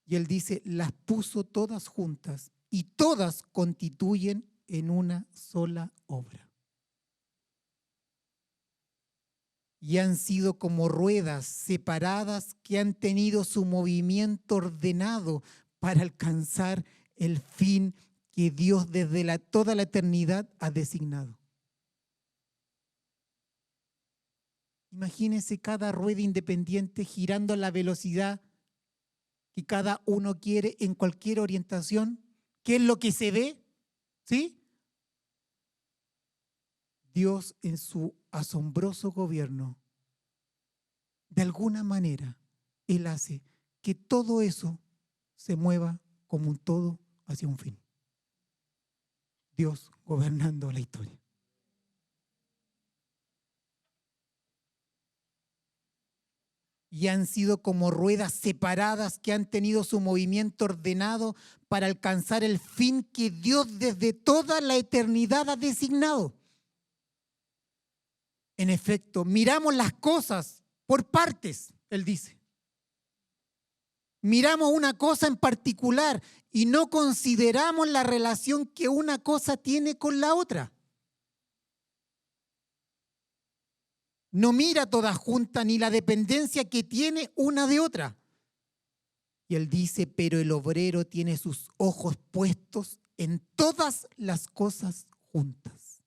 Y él dice, las puso todas juntas y todas constituyen en una sola obra. Y han sido como ruedas separadas que han tenido su movimiento ordenado para alcanzar el fin que Dios desde toda la eternidad ha designado. Imagínense cada rueda independiente girando a la velocidad que cada uno quiere en cualquier orientación. ¿Qué es lo que se ve? ¿Sí? Dios, en su asombroso gobierno, de alguna manera, Él hace que todo eso se mueva como un todo hacia un fin. Dios gobernando la historia. Y han sido como ruedas separadas que han tenido su movimiento ordenado para alcanzar el fin que Dios desde toda la eternidad ha designado. En efecto, miramos las cosas por partes, él dice. Miramos una cosa en particular y no consideramos la relación que una cosa tiene con la otra. No mira todas juntas ni la dependencia que tiene una de otra. Y él dice, pero el obrero tiene sus ojos puestos en todas las cosas juntas.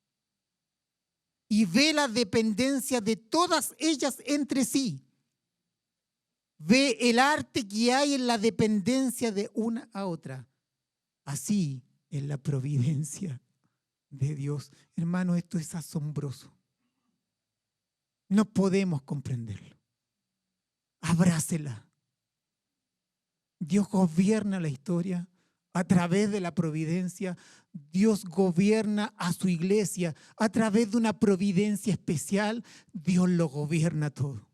Y ve la dependencia de todas ellas entre sí. Ve el arte que hay en la dependencia de una a otra. Así es la providencia de Dios. Hermano, esto es asombroso. No podemos comprenderlo. Abrácela. Dios gobierna la historia a través de la providencia. Dios gobierna a su iglesia a través de una providencia especial. Dios lo gobierna todo.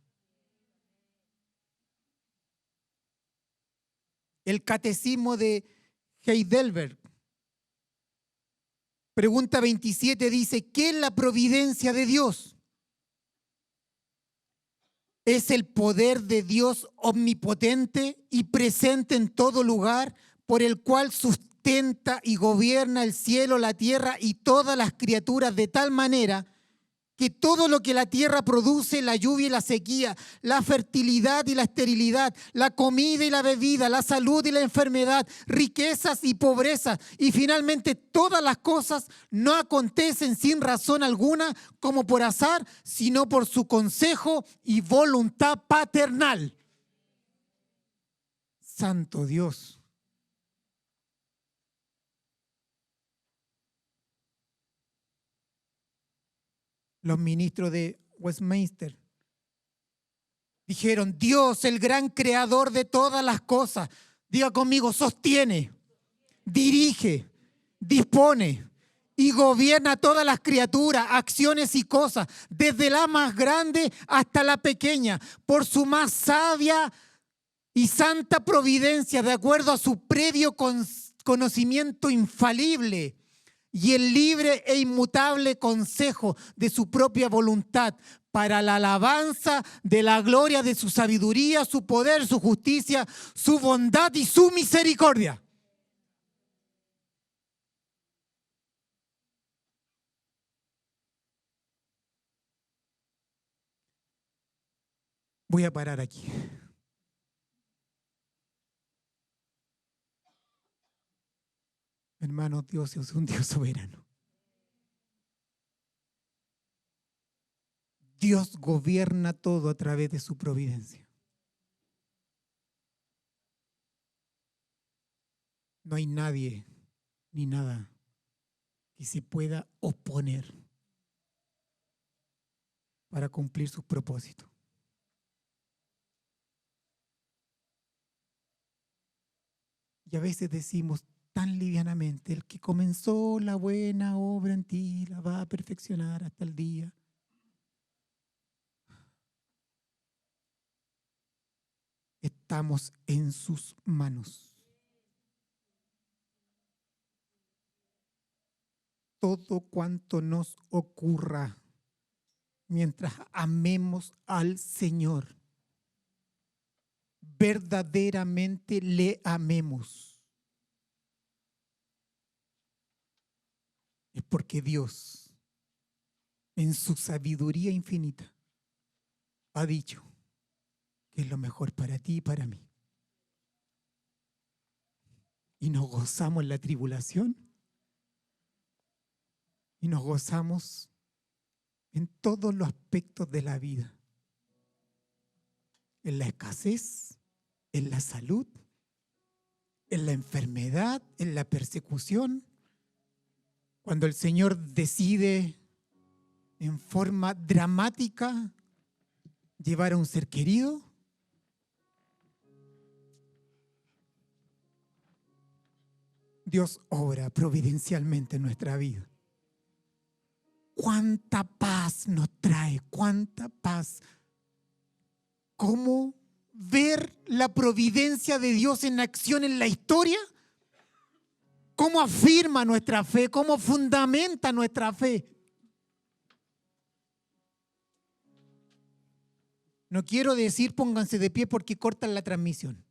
El catecismo de Heidelberg, pregunta 27, dice, ¿qué es la providencia de Dios? Es el poder de Dios omnipotente y presente en todo lugar, por el cual sustenta y gobierna el cielo, la tierra y todas las criaturas de tal manera que todo lo que la tierra produce, la lluvia y la sequía, la fertilidad y la esterilidad, la comida y la bebida, la salud y la enfermedad, riquezas y pobrezas, y finalmente todas las cosas no acontecen sin razón alguna como por azar, sino por su consejo y voluntad paternal. Santo Dios. los ministros de Westminster. Dijeron, Dios, el gran creador de todas las cosas, diga conmigo, sostiene, dirige, dispone y gobierna todas las criaturas, acciones y cosas, desde la más grande hasta la pequeña, por su más sabia y santa providencia, de acuerdo a su previo conocimiento infalible y el libre e inmutable consejo de su propia voluntad, para la alabanza de la gloria de su sabiduría, su poder, su justicia, su bondad y su misericordia. Voy a parar aquí. Hermanos, Dios es un Dios soberano. Dios gobierna todo a través de su providencia. No hay nadie ni nada que se pueda oponer para cumplir sus propósitos. Y a veces decimos tan livianamente, el que comenzó la buena obra en ti la va a perfeccionar hasta el día. Estamos en sus manos. Todo cuanto nos ocurra mientras amemos al Señor, verdaderamente le amemos, es porque Dios, en su sabiduría infinita, ha dicho que es lo mejor para ti y para mí. Y nos gozamos en la tribulación y nos gozamos en todos los aspectos de la vida, en la escasez, en la salud, en la enfermedad, en la persecución. Cuando el Señor decide en forma dramática llevar a un ser querido, Dios obra providencialmente en nuestra vida. Cuánta paz nos trae, cuánta paz. ¿Cómo ver la providencia de Dios en acción en la historia? ¿Cómo afirma nuestra fe? ¿Cómo fundamenta nuestra fe? No quiero decir pónganse de pie porque cortan la transmisión.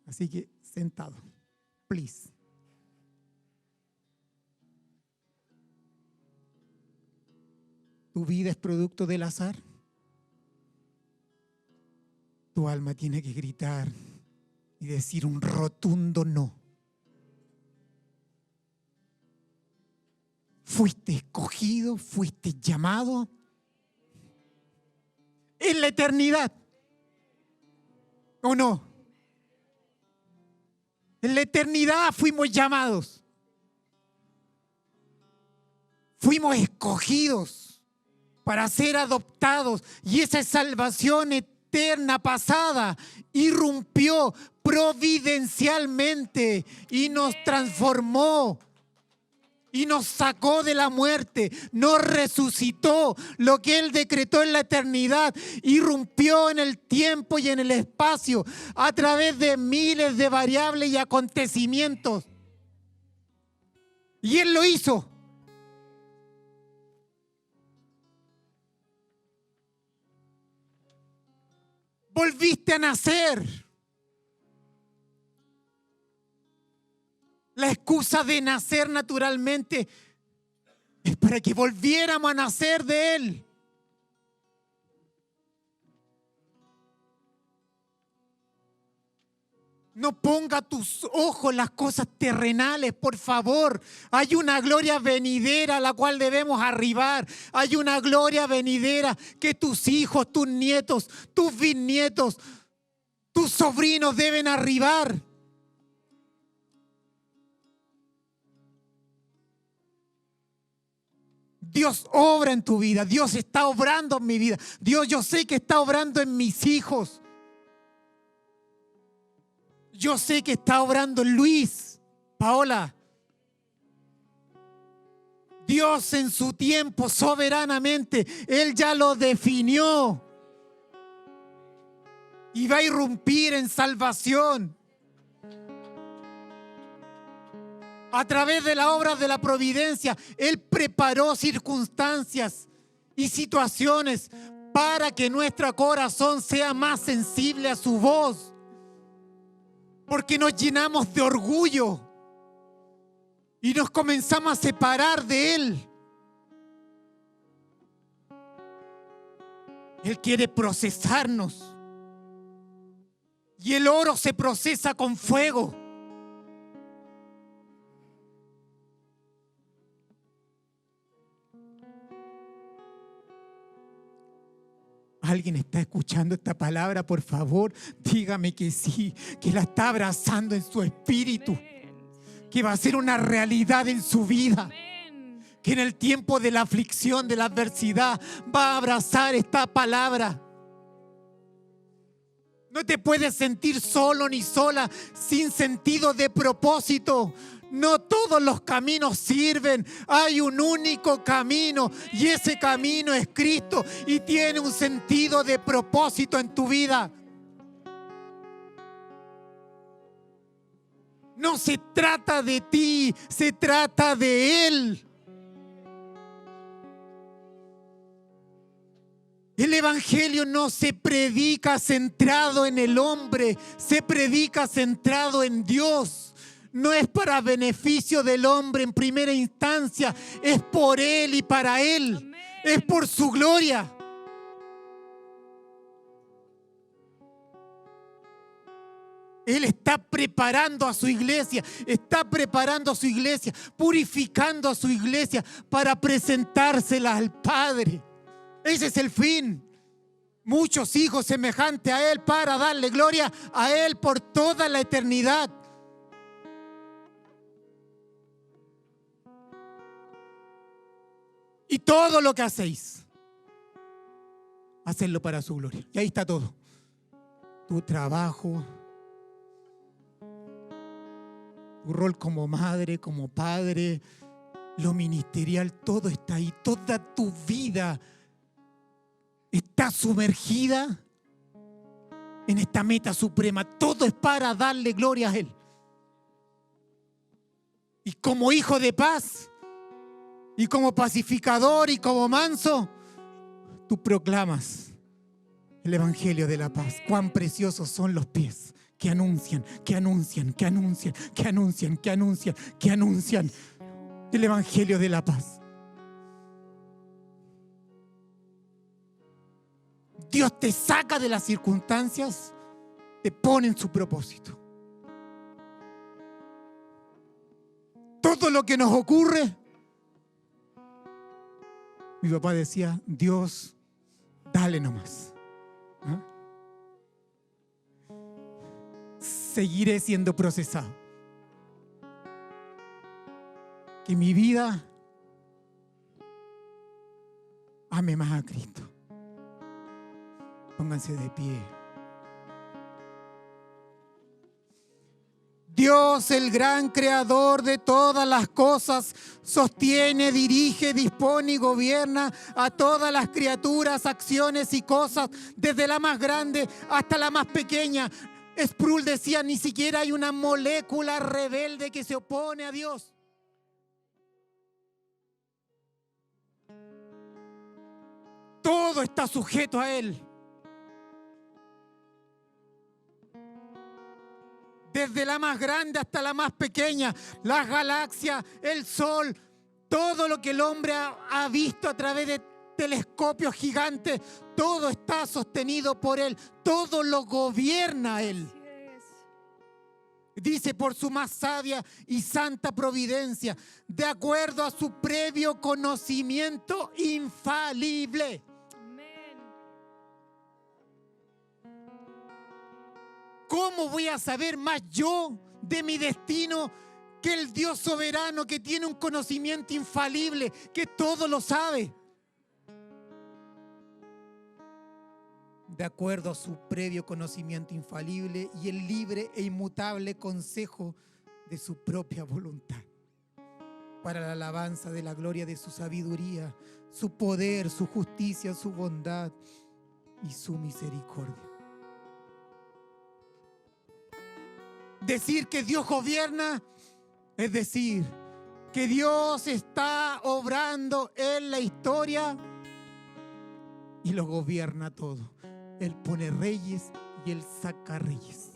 Así que sentado, please. ¿Tu vida es producto del azar? Tu alma tiene que gritar y decir un rotundo no. Fuiste escogido, fuiste llamado en la eternidad, ¿o no? En la eternidad fuimos llamados, fuimos escogidos para ser adoptados, y esa salvación eterna pasada irrumpió providencialmente y nos transformó y nos sacó de la muerte, nos resucitó. Lo que Él decretó en la eternidad irrumpió en el tiempo y en el espacio a través de miles de variables y acontecimientos. Y Él lo hizo. Volviste a nacer. La excusa de nacer naturalmente es para que volviéramos a nacer de Él. No ponga tus ojos en las cosas terrenales, por favor. Hay una gloria venidera a la cual debemos arribar. Hay una gloria venidera que tus hijos, tus nietos, tus bisnietos, tus sobrinos deben arribar. Dios obra en tu vida. Dios está obrando en mi vida. Dios, yo sé que está obrando en mis hijos. Yo sé que está obrando en Luis, Paola. Dios en su tiempo, soberanamente, Él ya lo definió. Y va a irrumpir en salvación. A través de la obra de la providencia, Él preparó circunstancias y situaciones para que nuestro corazón sea más sensible a su voz. Porque nos llenamos de orgullo y nos comenzamos a separar de Él. Él quiere procesarnos. Y el oro se procesa con fuego. ¿Alguien está escuchando esta palabra? Por favor, dígame que sí, que la está abrazando en su espíritu, que va a ser una realidad en su vida, que en el tiempo de la aflicción, de la adversidad, va a abrazar esta palabra. No te puedes sentir solo ni sola, sin sentido de propósito. No todos los caminos sirven. Hay un único camino y ese camino es Cristo y tiene un sentido de propósito en tu vida. No se trata de ti, se trata de Él. El evangelio no se predica centrado en el hombre, se predica centrado en Dios. No es para beneficio del hombre en primera instancia, es por Él y para Él. Amén. Es por su gloria. Él está preparando a su iglesia, está preparando a su iglesia, purificando a su iglesia para presentársela al Padre. Ese es el fin. Muchos hijos semejantes a Él para darle gloria a Él por toda la eternidad. Y todo lo que hacéis, hacedlo para su gloria. Y ahí está todo. Tu trabajo, tu rol como madre, como padre, lo ministerial, todo está ahí. Toda tu vida está sumergida en esta meta suprema. Todo es para darle gloria a Él. Y como hijo de paz, y como pacificador y como manso, tú proclamas el evangelio de la paz. Cuán preciosos son los pies que anuncian, que anuncian, que anuncian, que anuncian, que anuncian, que anuncian el evangelio de la paz. Dios te saca de las circunstancias, te pone en su propósito. Todo lo que nos ocurre, mi papá decía, Dios, dale nomás. ¿Ah? Seguiré siendo procesado. Que mi vida ame más a Cristo. Pónganse de pie. Dios, el gran creador de todas las cosas, sostiene, dirige, dispone y gobierna a todas las criaturas, acciones y cosas, desde la más grande hasta la más pequeña. Sproul decía, ni siquiera hay una molécula rebelde que se opone a Dios. Todo está sujeto a Él. Desde la más grande hasta la más pequeña, las galaxias, el sol, todo lo que el hombre ha visto a través de telescopios gigantes, todo está sostenido por Él, todo lo gobierna Él. Dice, por su más sabia y santa providencia, de acuerdo a su previo conocimiento infalible. ¿Cómo voy a saber más yo de mi destino que el Dios soberano, que tiene un conocimiento infalible, que todo lo sabe, de acuerdo a su previo conocimiento infalible y el libre e inmutable consejo de su propia voluntad, para la alabanza de la gloria de su sabiduría, su poder, su justicia, su bondad y su misericordia. Decir que Dios gobierna es decir que Dios está obrando en la historia y lo gobierna todo. Él pone reyes y Él saca reyes.